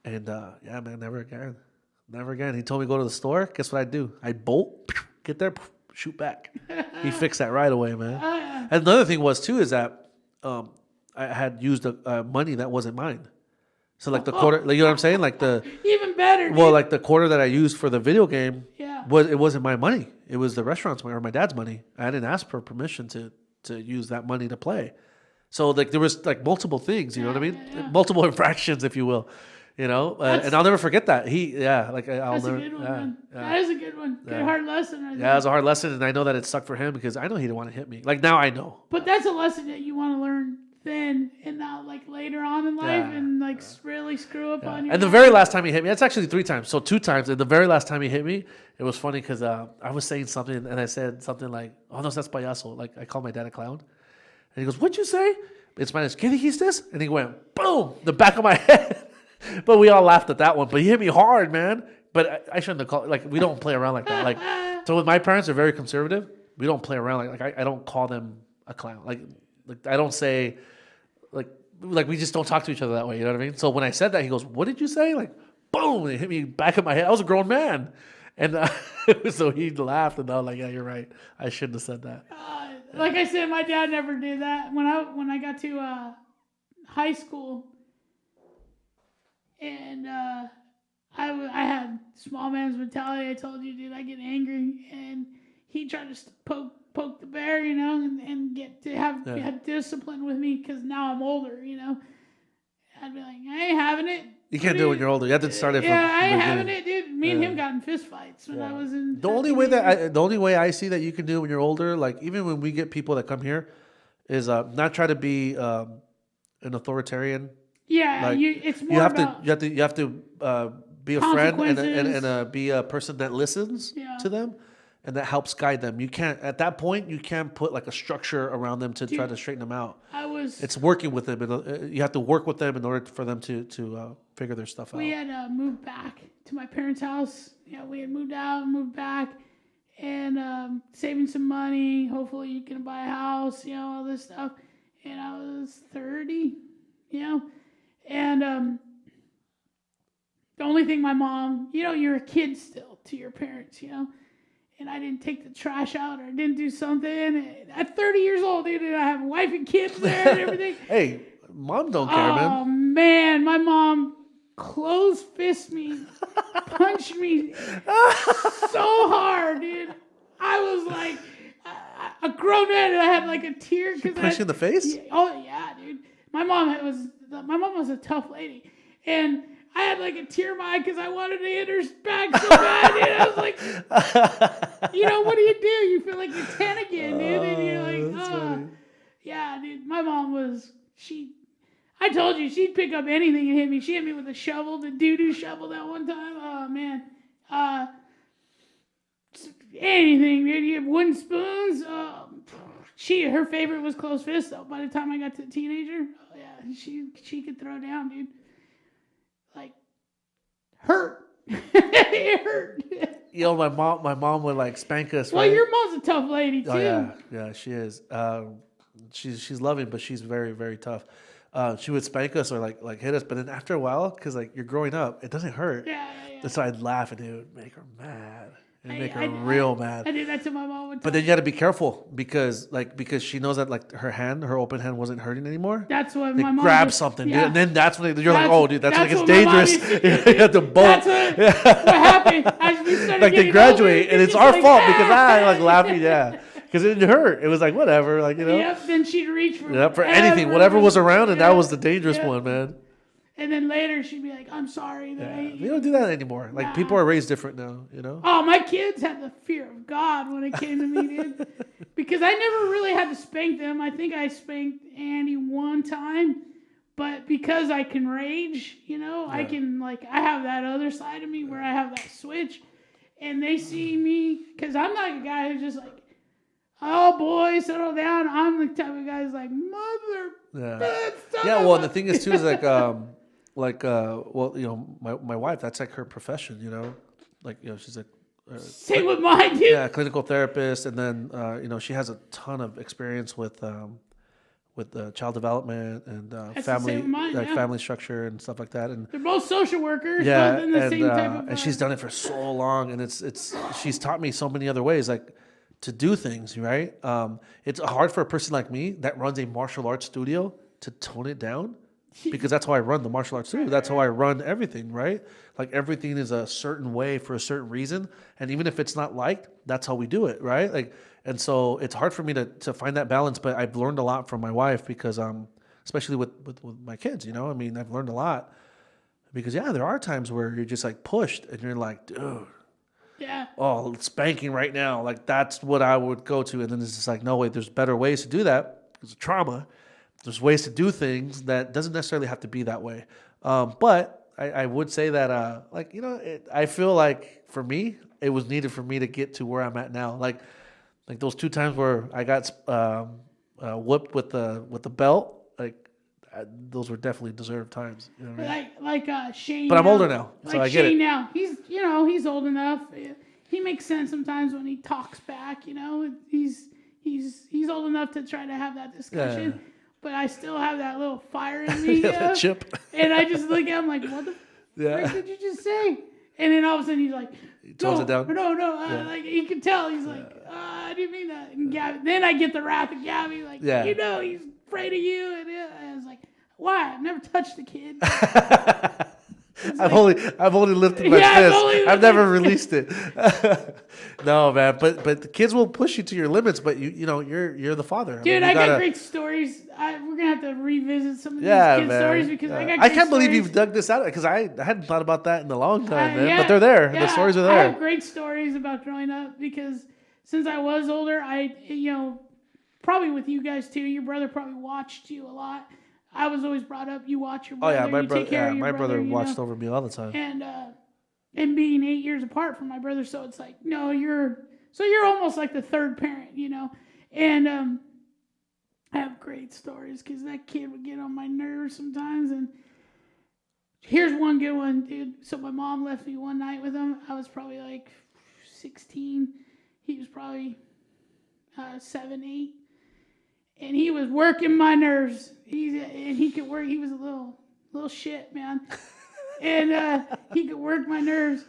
A: And yeah, man, never again. Never again. He told me to go to the store. Guess what I do? I bolt, get there, shoot back. He fixed that right away, man. And another thing was too is that I had used money that wasn't mine. So like the quarter, like, you know what I'm saying? Like
B: even better.
A: Well, like the quarter that I used for the video game,
B: it
A: wasn't my money. It was the restaurant's money or my dad's money. I didn't ask for permission to use that money to play. So like there was like multiple things, you know what I mean?
B: Yeah.
A: Multiple infractions, if you will. And I'll never forget that.
B: That's a good one, man. That is a good one. Good hard lesson right there.
A: Yeah, it was a hard lesson, and I know that it sucked for him because I know he didn't want to hit me. Like, now I know.
B: But that's a lesson that you want to learn then and not like later on in life and like really screw up on you.
A: And the very last time he hit me, that's actually 3 times. So 2 times. And the very last time he hit me, it was funny because I was saying something, and I said something like, oh, no, that's payaso. Like, I called my dad a clown. And he goes, what'd you say? In Spanish, ¿qué dijiste? And he went, boom, the back of my head. But we all laughed at that one. But he hit me hard, man. But I shouldn't have called. Like, we don't play around like that. Like, so with my parents are very conservative. We don't play around like I don't call them a clown. Like I don't say like we just don't talk to each other that way. You know what I mean? So when I said that, he goes, "What did you say?" Like, boom! It hit me back of my head. I was a grown man, and so he laughed, and I was like, "Yeah, you're right. I shouldn't have said that."
B: Like I said, my dad never did that. When I got to high school. And I had small man's mentality. I told you, dude, I get angry, and he tried to poke the bear, and get to have discipline with me because now I'm older, I'd be like, I ain't having it.
A: You can't do it when you're older. You have to start it from
B: I ain't having it, dude. Me and him got in fist fights when I was in.
A: The only way I see that you can do it when you're older, like even when we get people that come here, is not try to be an authoritarian.
B: Yeah,
A: like,
B: it's more
A: you have
B: about
A: you have to be a friend and be a person that listens to them and that helps guide them. You can't at that point you can't put like a structure around them to try to straighten them out. It's working with them, and you have to work with them in order for them to figure their stuff out.
B: We had moved back to my parents' house. Yeah, we had moved out and moved back, and saving some money. Hopefully, you can buy a house. All this stuff. And I was 30. And the only thing my mom, you're a kid still to your parents, and I didn't take the trash out or I didn't do something. At 30 years old, dude, I have a wife and kids there and everything.
A: Hey, mom don't care, man.
B: Oh, man, my mom close fist me, punched me so hard, dude. I was like a grown man, and I had like a tear.
A: She punched you in the face?
B: Oh, yeah, dude. My mom was a tough lady, and I had like a tear in my eye because I wanted to hit her back so bad, dude. I was like, what do? You feel like you're 10 again, dude, and you're like, yeah, dude. My mom I told you, she'd pick up anything and hit me. She hit me with a shovel, the doo-doo shovel that one time. Oh, man. Anything, dude. You have wooden spoons. Her favorite was close fist, though. By the time I got to teenager, oh yeah, she could throw down, dude. Like, hurt. It hurt.
A: My mom would like spank us.
B: Well,
A: right?
B: your mom's a tough lady too.
A: Oh yeah, she is. She's loving, but she's very, very tough. She would spank us or like hit us, but then after a while, because like you're growing up, it doesn't hurt.
B: Yeah.
A: So I'd laugh and it would make her mad. It'd make her real mad.
B: I did that to my mom.
A: But then you got to be careful because she knows that like her open hand wasn't hurting anymore.
B: That's what
A: they
B: my mom
A: grab
B: did.
A: something,
B: Yeah.
A: dude, and then that's when you're like, oh, dude, that's like it's
B: what
A: dangerous. You have to bolt.
B: That's what happened. As we started
A: Like they graduate,
B: older,
A: and it's our fault because I like laughing, because it didn't hurt. It was like whatever, like
B: Yep. Then she'd reach
A: for anything, whatever was around, and that was the dangerous one, man.
B: And then later she'd be like, I'm sorry that
A: we don't do that anymore. Like people are raised different now, you know?
B: Oh, my kids had the fear of God when it came to me, dude. Because I never really had to spank them. I think I spanked Andy one time. But because I can rage, I can, I have that other side of me where I have that switch. And they see me, because I'm not a guy who's just like, oh, boy, settle down. I'm the type of guy who's like,
A: well, the thing is, too, is my wife, that's like her profession, she's like
B: same with mine, dude.
A: Yeah, clinical therapist, and then she has a ton of experience with child development and family structure and stuff like that. And
B: they're both social workers, both in the same type of.
A: And she's done it for so long, and she's taught me so many other ways, like to do things, right? It's hard for a person like me that runs a martial arts studio to tone it down. Because that's how I run the martial arts too. That's how I run everything, right? Like everything is a certain way for a certain reason, and even if it's not liked, that's how we do it, right? And so it's hard for me to find that balance. But I've learned a lot from my wife because, especially with my kids, I mean, I've learned a lot because there are times where you're just like pushed and you're like, dude, spanking right now, like that's what I would go to, and then it's just like, no, wait, there's better ways to do that because of trauma. There's ways to do things that doesn't necessarily have to be that way. But I would say that, I feel like for me, it was needed for me to get to where I'm at now. Like those 2 times where I got whooped with the belt, those were definitely deserved times. You know what I mean?
B: Shane.
A: But I'm older now, so I get
B: Shane
A: it.
B: Now he's old enough. He makes sense sometimes when he talks back. He's old enough to try to have that discussion. Yeah. But I still have that little fire in me.
A: That chip.
B: And I just look at him like, what the frick did you just say? And then all of a sudden he's like,
A: he tones it down.
B: No. Like you can tell he's like, I didn't mean that. And Gabby, then I get the wrath of Gabby, like, he's afraid of you. And I was like, why? I've never touched the kid.
A: I've only lifted my fist. I've never released it. No, man. But the kids will push you to your limits. But you're the father.
B: Dude, I got great stories. We're gonna have to revisit some of these kid stories because I
A: can't believe you've dug this out because I hadn't thought about that in a long time, man. But they're there. The stories are there.
B: I have great stories about growing up because since I was older, probably with you guys too. Your brother probably watched you a lot. I was always brought up. You watch your brother.
A: My brother watched over me all the time.
B: And being 8 years apart from my brother, so it's like you're almost like the third parent, And I have great stories because that kid would get on my nerves sometimes. And here's one good one, dude. So my mom left me one night with him. I was probably like 16. He was probably 7, 8. And he was working my nerves. He could work. He was a little shit, man. And he could work my nerves.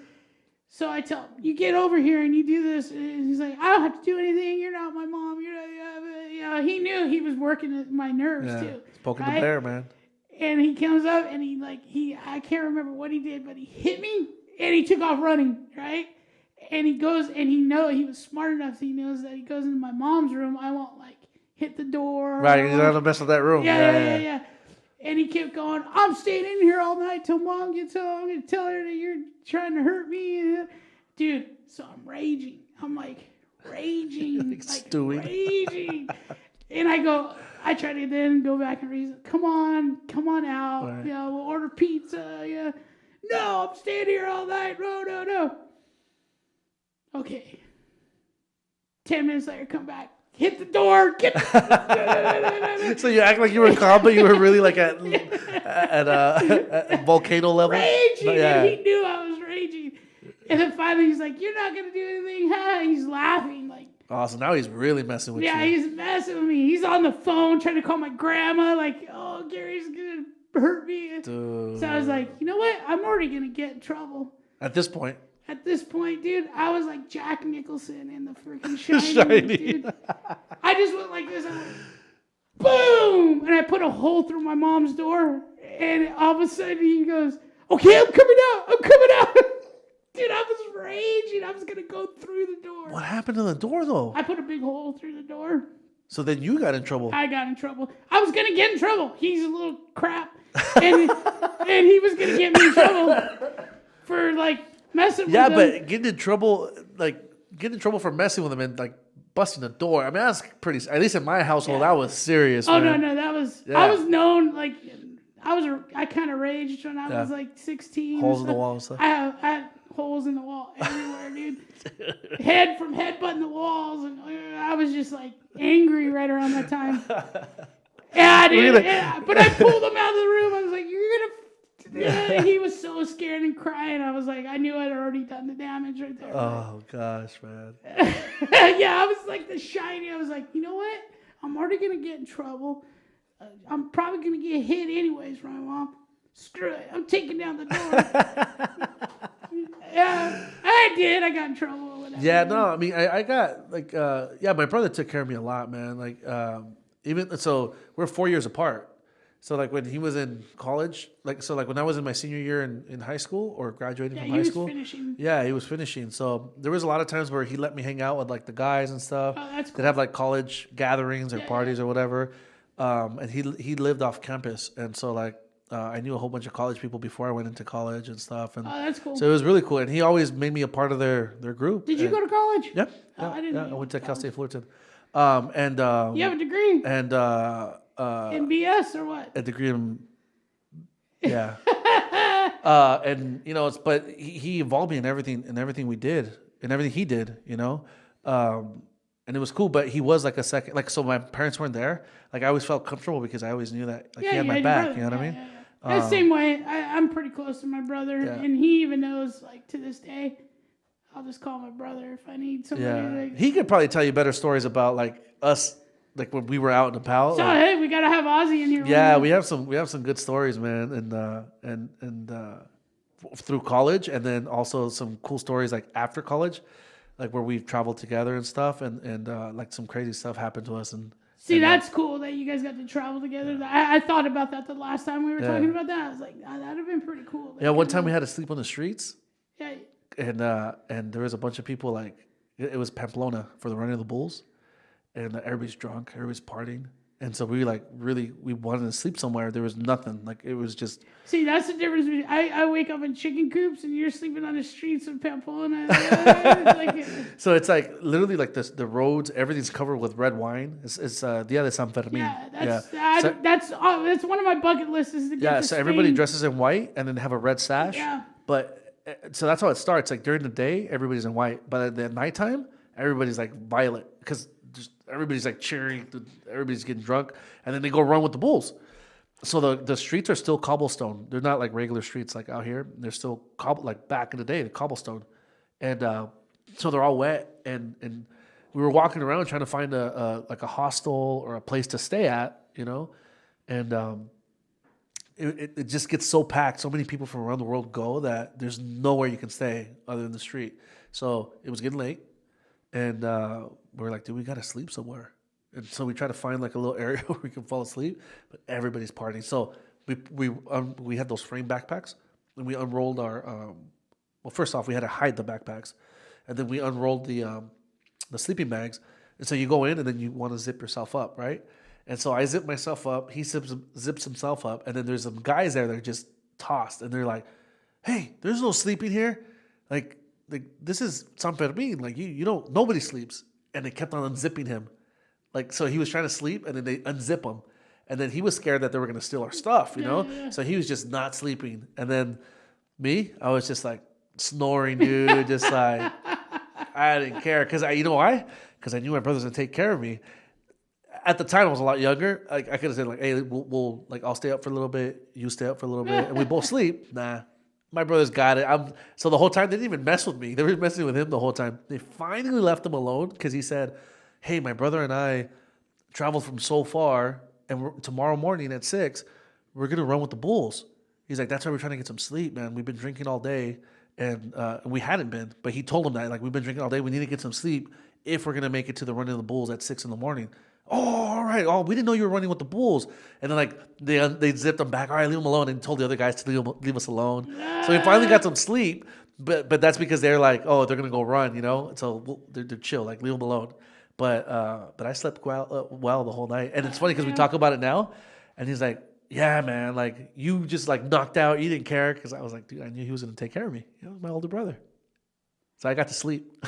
B: So I tell him, you get over here and you do this. And he's like, I don't have to do anything. You're not my mom. You're not. He knew he was working my nerves too.
A: Poking the bear, man.
B: And he comes up and I can't remember what he did, but he hit me and he took off running, right? And he goes and he was smart enough. So he knows that he goes into my mom's room. I won't hit the door.
A: Right, you don't have to mess with that room.
B: Yeah. And he kept going, I'm staying in here all night till mom gets home. I'm going to tell her that you're trying to hurt me. Dude, so I'm raging. I'm raging.
A: Stewing.
B: Raging. And I try to then go back and reason, come on out. Right. We'll order pizza. Yeah. No, I'm staying here all night. No. Okay. 10 minutes later, come back. Hit the door.
A: So you act like you were calm, but you were really like at a volcano level.
B: Raging. And he knew I was raging. And then finally he's like, you're not going to do anything. Huh? He's laughing
A: so now he's really messing with you.
B: Yeah, he's messing with me. He's on the phone trying to call my grandma Gary's going to hurt me.
A: Dude.
B: So I was like, you know what? I'm already going to get in trouble.
A: At this point.
B: At this point, dude, I was like Jack Nicholson in the freaking Shining, dude. I just went like this. I went, boom! And I put a hole through my mom's door. And all of a sudden he goes, okay, I'm coming out. Dude, I was raging. I was going to go through the door.
A: What happened to the door, though?
B: I put a big hole through the door.
A: So then you got in trouble.
B: I got in trouble. I was going to get in trouble. He's a little crap. And he was going to get me in trouble for, like, messing with him.
A: Yeah, but getting in trouble for messing with him and, like, busting the door. I mean, that's pretty, at least in my household, that was serious, man.
B: No, that was, I was known, like, I kind of raged when I was, like, 16.
A: Holes in the wall and stuff.
B: I had holes in the wall everywhere, dude. Headbutting the walls, and I was just like angry right around that time. Yeah, dude. Yeah. But I pulled him out of the room. I was like, "You're gonna." Yeah, he was so scared and crying. I was like, I knew I'd already done the damage right there.
A: Oh gosh, man.
B: Yeah, I was like the shiny. I was like, you know what? I'm already gonna get in trouble. I'm probably gonna get hit anyways from my mom. Screw it. I'm taking down the door. Yeah, I did. I got in trouble or whatever.
A: Yeah, no, I mean, I got, like, my brother took care of me a lot, man. Like, even, so we're 4 years apart. So, like, when he was in college, like, when I was in my senior year in high school or graduating from high school.
B: Finishing.
A: Yeah, he was finishing. So, there was a lot of times where he let me hang out with, like, the guys and stuff.
B: Oh, that's cool.
A: They'd have, like, college gatherings or parties or whatever. And he lived off campus. And so, like, I knew a whole bunch of college people before I went into college and stuff. And
B: that's cool.
A: So it was really cool. And he always made me a part of their group.
B: Did you go to college?
A: Yeah.
B: I didn't.
A: I went to Cal State Fullerton. You have
B: a degree?
A: And
B: in BS or what?
A: A degree in, yeah. And but he involved me in everything we did, and everything he did, and it was cool. But he was like a second, like, so my parents weren't there. Like, I always felt comfortable because I always knew that, like, he had my back. You know what I mean?
B: The same way. I'm pretty close to my brother, and he even knows, like, to this day, I'll just call my brother if I need somebody.
A: Yeah.
B: Like,
A: He could probably tell you better stories about, like, us, like, when we were out in the PAL.
B: so hey, we gotta have Ozzy in here.
A: Yeah, we have some good stories, man, and through college, and then also some cool stories like after college, like where we've traveled together and stuff, and like some crazy stuff happened to us. And
B: see, that's cool that you guys got to travel together. I thought about that the last time we were talking about that. I was like, that'd have been pretty cool. Like,
A: yeah, one time we had to sleep on the streets.
B: Yeah.
A: And there was a bunch of people, like, it was Pamplona for the running of the Bulls, and everybody's drunk, everybody's partying. And so we wanted to sleep somewhere. There was nothing. Like, it was just.
B: See, that's the difference between I wake up in chicken coops and you're sleeping on the streets of Pamplona.
A: So it's like literally like this, the roads, everything's covered with red wine. It's the San Fermin.
B: Yeah, that's one of my bucket lists is to get to
A: so everybody
B: Spain.
A: dresses in white and then have a red sash.
B: Yeah.
A: But so that's how it starts. Like, during the day, everybody's in white, but at nighttime, everybody's like violet because everybody's like cheering, everybody's getting drunk, and then they go run with the Bulls. So the streets are still cobblestone. They're not like regular streets like out here. They're still like back in the day, the cobblestone, and so they're all wet. And we were walking around trying to find a hostel or a place to stay at, and it just gets so packed. So many people from around the world go that there's nowhere you can stay other than the street. So it was getting late, and we were like, dude, we got to sleep somewhere. And so we try to find like a little area where we can fall asleep, but everybody's partying. So we had those frame backpacks, and we unrolled our. Well, first off, we had to hide the backpacks, and then we unrolled the sleeping bags. And so you go in, and then you want to zip yourself up, right? And so I zip myself up. He zips himself up, and then there's some guys there that are just tossed, and they're like, "Hey, there's no sleeping here. Like this is San Fermin. Like you don't. Nobody sleeps." And they kept on unzipping him. Like, so he was trying to sleep, and then they unzip him. And then he was scared that they were going to steal our stuff, you know? Yeah. So he was just not sleeping. And then me, I was just like snoring, dude. Just like, I didn't care. You know why? Because I knew my brother was going to take care of me. At the time, I was a lot younger. I could have said, like, hey, we'll I'll stay up for a little bit. You stay up for a little bit. And we both sleep. Nah. My brother's got it. So the whole time, they didn't even mess with me. They were messing with him the whole time. They finally left him alone because he said, hey, my brother and I traveled from so far, and tomorrow morning at 6, we're going to run with the Bulls. He's like, that's why we're trying to get some sleep, man. We've been drinking all day, and we hadn't been. But he told them that like we've been drinking all day. We need to get some sleep if we're gonna make it to the running of the bulls at 6 a.m. Oh, all right. Oh, we didn't know you were running with the bulls. And then like they zipped them back. All right, leave them alone. And told the other guys to leave us alone. So we finally got some sleep. But that's because they're like, oh, they're gonna go run, So they're chill, like leave them alone. But I slept well the whole night. And it's funny because we talk about it now, and he's like, yeah, man, like you just like knocked out. You didn't care because I was like, dude, I knew he was gonna take care of me. My older brother. So I got to sleep.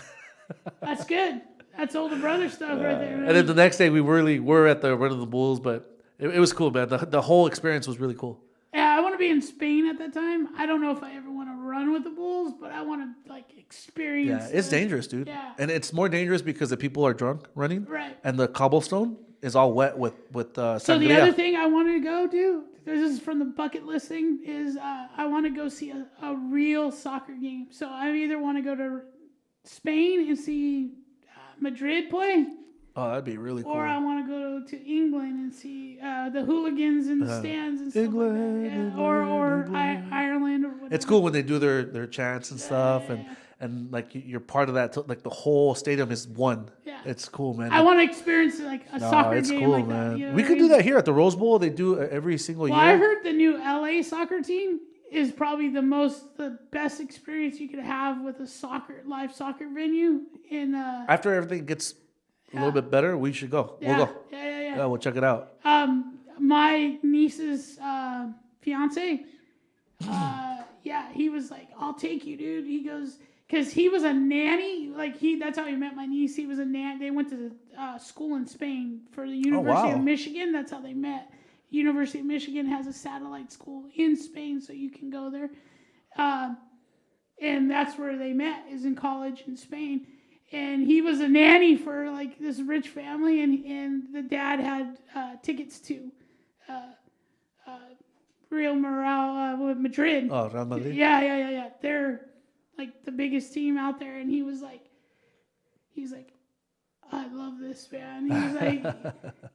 B: That's good. That's older brother stuff right there, man.
A: And then the next day we really were at the Run of the Bulls, but it was cool, man. The whole experience was really cool.
B: Yeah, I want to be in Spain at that time. I don't know if I ever want to run with the bulls, but I want to like experience.
A: Yeah, it's dangerous, dude.
B: Yeah.
A: And it's more dangerous because the people are drunk running.
B: Right.
A: And the cobblestone is all wet with sangria.
B: So the other thing I wanted to go do, this is from the bucket list thing, is I want to go see a real soccer game. So I either want to go to Spain and see Madrid play.
A: Oh, that'd be really cool.
B: Or I want to go to England and see the hooligans in the stands and stuff
A: England,
B: like that. Yeah.
A: England,
B: or
A: England.
B: Ireland or whatever.
A: It's cool when they do their chants and stuff, and like you're part of that. Like the whole stadium is one.
B: Yeah.
A: It's cool, man.
B: I want to experience like a soccer
A: it's
B: game
A: cool,
B: like
A: man.
B: that. You know
A: We
B: what
A: could
B: I
A: do
B: mean?
A: that here at the Rose Bowl. They do every single year.
B: I heard the new LA soccer team is probably the best experience you could have with a live soccer venue in
A: After everything gets a little bit better, we should go.
B: yeah,
A: We'll go.
B: Yeah,
A: We'll check it out.
B: My niece's fiance, he was like, "I'll take you, dude." He goes, because he was a nanny. That's how he met my niece. He was a nanny. They went to school in Spain for the University of Michigan. That's how they met. University of Michigan has a satellite school in Spain, so you can go there. And that's where they met, is in college in Spain. And he was a nanny for like this rich family, and the dad had tickets to Real Madrid.
A: Oh, Real Madrid.
B: Yeah. They're like the biggest team out there, and he's like, I love this, man. He's like,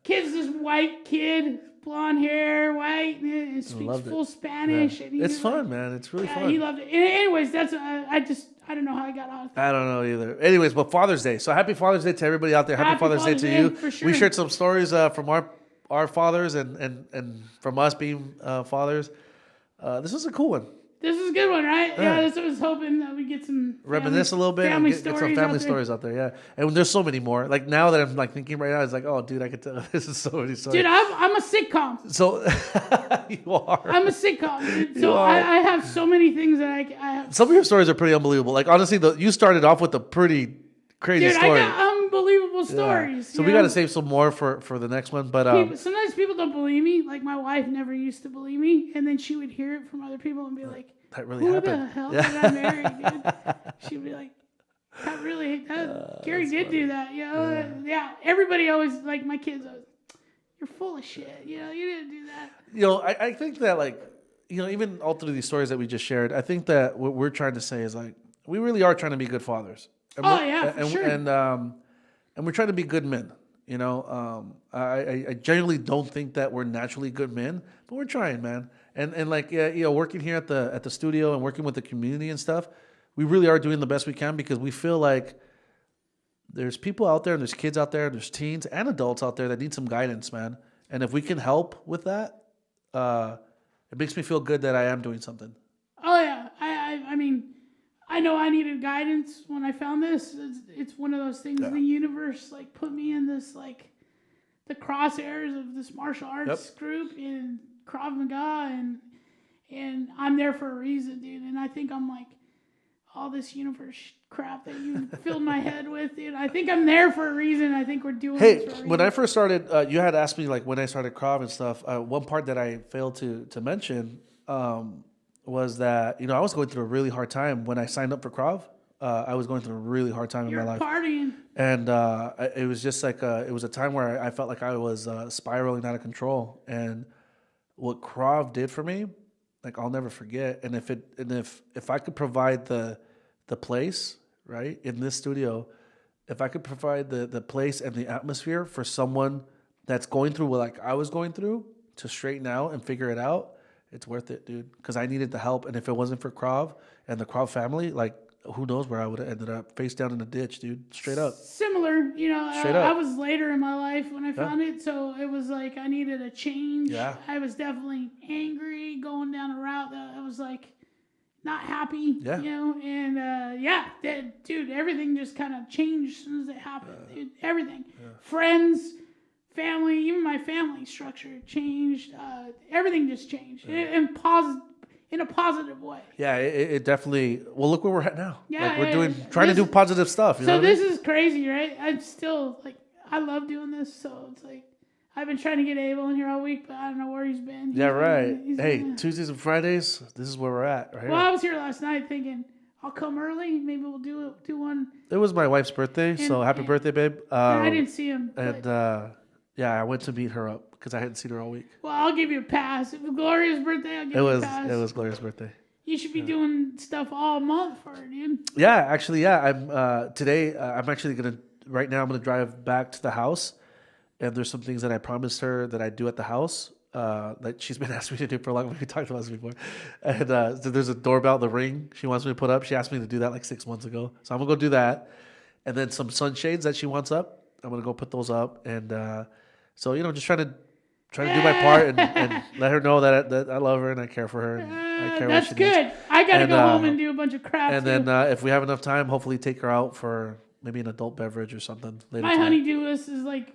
B: kid's this white kid, blonde hair, white, and speaks full Spanish.
A: Yeah.
B: And
A: it's fun, man. It's really fun.
B: He loved it. Anyways, that's I don't know how I got off.
A: I don't know either. Anyways, but Father's Day. So happy Father's Day to everybody out there. Happy Father's Day to you.
B: For sure.
A: We shared some stories from our fathers and from us being fathers. This was a cool one.
B: This is a good one, right? Yeah, that's what I was hoping that we get some
A: reminisce a little bit and get some family stories out there. Yeah, and there's so many more. Like now that I'm like thinking right now, it's like, oh, dude, I could tell this is so many stories.
B: Dude, I'm a sitcom.
A: So you are.
B: I'm a sitcom, dude. So I have so many things that I have.
A: Some of your stories are pretty unbelievable. Like honestly, you started off with a pretty crazy story.
B: I got unbelievable stories.
A: So we got to save some more for the next one. But
B: sometimes people don't believe me. Like my wife never used to believe me, and then she would hear it from other people and be like,
A: that really
B: "Who
A: happened.
B: the hell did I marry, dude?" She'd be like, Gary did do that. Yeah. Everybody always, like my kids, always, you're full of shit. You didn't do that.
A: I think that like, even all through these stories that we just shared, I think that what we're trying to say is like, we really are trying to be good fathers. And
B: for sure.
A: And we're trying to be good men. I genuinely don't think that we're naturally good men, but we're trying, man. And like, working here at the studio and working with the community and stuff, we really are doing the best we can because we feel like there's people out there and there's kids out there, and there's teens and adults out there that need some guidance, man. And if we can help with that, it makes me feel good that I am doing something.
B: Oh yeah, I mean, I know I needed guidance when I found this. It's one of those things. The universe like put me in this like the crosshairs of this martial arts group in Krav Maga, and I'm there for a reason, dude. And I think I'm like all this universe crap that you filled my head with, dude. I think I'm there for a reason. I think we're doing this for a reason.
A: When I first started, you had asked me like when I started Krav and stuff. One part that I failed to mention was that I was going through a really hard time when I signed up for Krav. I was going through a really hard time in my life.
B: Partying.
A: And it was just like it was a time where I felt like I was spiraling out of control. And what Krav did for me, like I'll never forget. And if I could provide the place, right, in this studio, if I could provide the place and the atmosphere for someone that's going through what like I was going through to straighten out and figure it out, it's worth it, dude. Because I needed the help, and if it wasn't for Krav, and the Kraut family, like who knows where I would have ended up, face down in the ditch, dude, straight up.
B: Similar, you know,
A: Straight up.
B: I was later in my life when I found it, so it was like I needed a change.
A: Yeah.
B: I was definitely angry going down a route that I was like not happy,
A: Yeah.
B: you know, and dude, everything just kind of changed as soon as it happened. Dude, everything, friends, family, even my family structure changed. Everything just changed in a positive way.
A: Yeah, it definitely. Well, look where we're at now.
B: Yeah,
A: like we're trying to do positive stuff. You know
B: this
A: what I mean?
B: is crazy, right? I'm still like, I love doing this, so it's like I've been trying to get Abel in here all week, but I don't know where he's been.
A: Yeah, right. Hey, Tuesdays and Fridays, this is where we're at. Right
B: Well,
A: here.
B: I was here last night thinking I'll come early. Maybe we'll do one.
A: It was my wife's birthday, so happy birthday, babe.
B: I didn't see him.
A: And yeah, I went to meet her up because I hadn't seen her all week.
B: Well, I'll give you a pass. If it's Gloria's birthday, I'll give you a pass.
A: It was Gloria's birthday.
B: You should be doing stuff all month for her, dude.
A: Yeah, actually, yeah. I'm today. I'm actually right now. I'm gonna drive back to the house, and there's some things that I promised her that I do at the house. That she's been asking me to do for a long time. We talked about this before. And so there's a doorbell, the ring she wants me to put up. She asked me to do that like 6 months ago. So I'm gonna go do that. And then some sunshades that she wants up. I'm gonna go put those up. And so just trying to do my part and let her know that I love her and I care for her. And I care
B: That's
A: what she
B: good.
A: needs.
B: I gotta go home and do a bunch of crap.
A: And then if we have enough time, hopefully take her out for maybe an adult beverage or something later.
B: My honeydew list is like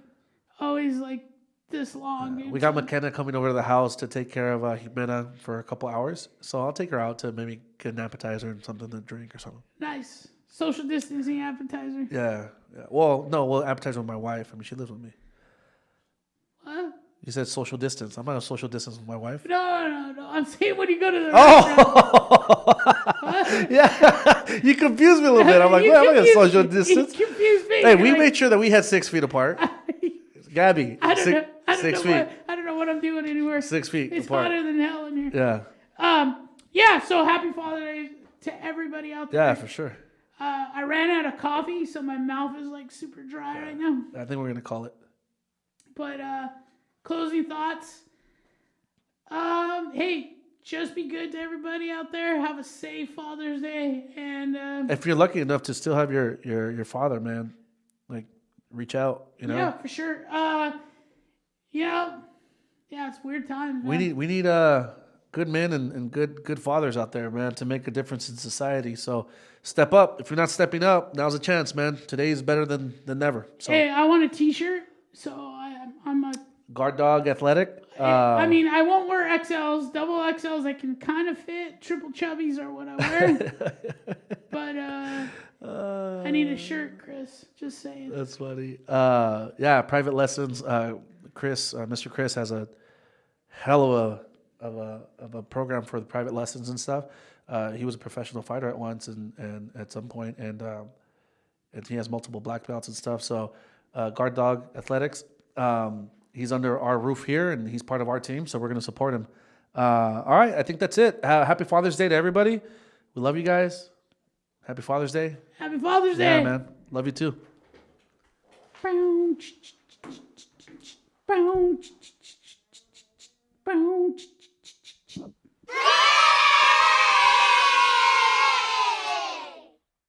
B: always like this long. Dude.
A: We got McKenna coming over to the house to take care of Jimena for a couple hours. So I'll take her out to maybe get an appetizer and something to drink or something.
B: Nice. Social distancing appetizer.
A: Yeah. Well, no, we'll appetizer with my wife. I mean, she lives with me.
B: What?
A: You said social distance. I'm not a social distance with my wife.
B: No. I'm saying when you go to the
A: restaurant. Yeah. You confused me a little bit. I'm like, well, I'm not going to social distance.
B: You confused me.
A: Hey, we made sure that we had 6 feet apart. Gabby,
B: I don't know.
A: 6 feet.
B: I don't know what I'm doing anymore.
A: 6 feet
B: It's
A: apart.
B: hotter than hell in here.
A: Yeah.
B: Yeah. So happy Father's Day to everybody out there.
A: Yeah, for sure.
B: I ran out of coffee, so my mouth is like super dry right now.
A: I think we're gonna call it.
B: But closing thoughts. Hey, just be good to everybody out there. Have a safe Father's Day, and
A: if you're lucky enough to still have your father, man, like reach out.
B: Yeah, for sure. Yeah, it's weird times. Man.
A: We need good men and good fathers out there, man, to make a difference in society. So step up. If you're not stepping up, now's a chance, man. Today is better than never. So.
B: Hey, I want a T-shirt, so I'm a
A: guard dog athletic.
B: I mean, I won't wear XLs, double XLs. I can kind of fit. Triple chubbies are what I wear. But I need a shirt, Chris. Just saying.
A: That's funny. Yeah, private lessons. Mr. Chris has a hell of a program for the private lessons and stuff. He was a professional fighter at once and at some point, and he has multiple black belts and stuff. So, guard dog athletics. He's under our roof here, and he's part of our team, so we're going to support him. All right, I think that's it. Happy Father's Day to everybody. We love you guys. Happy Father's Day.
B: Happy Father's Day.
A: Yeah, man. Love you too.
B: Bounce.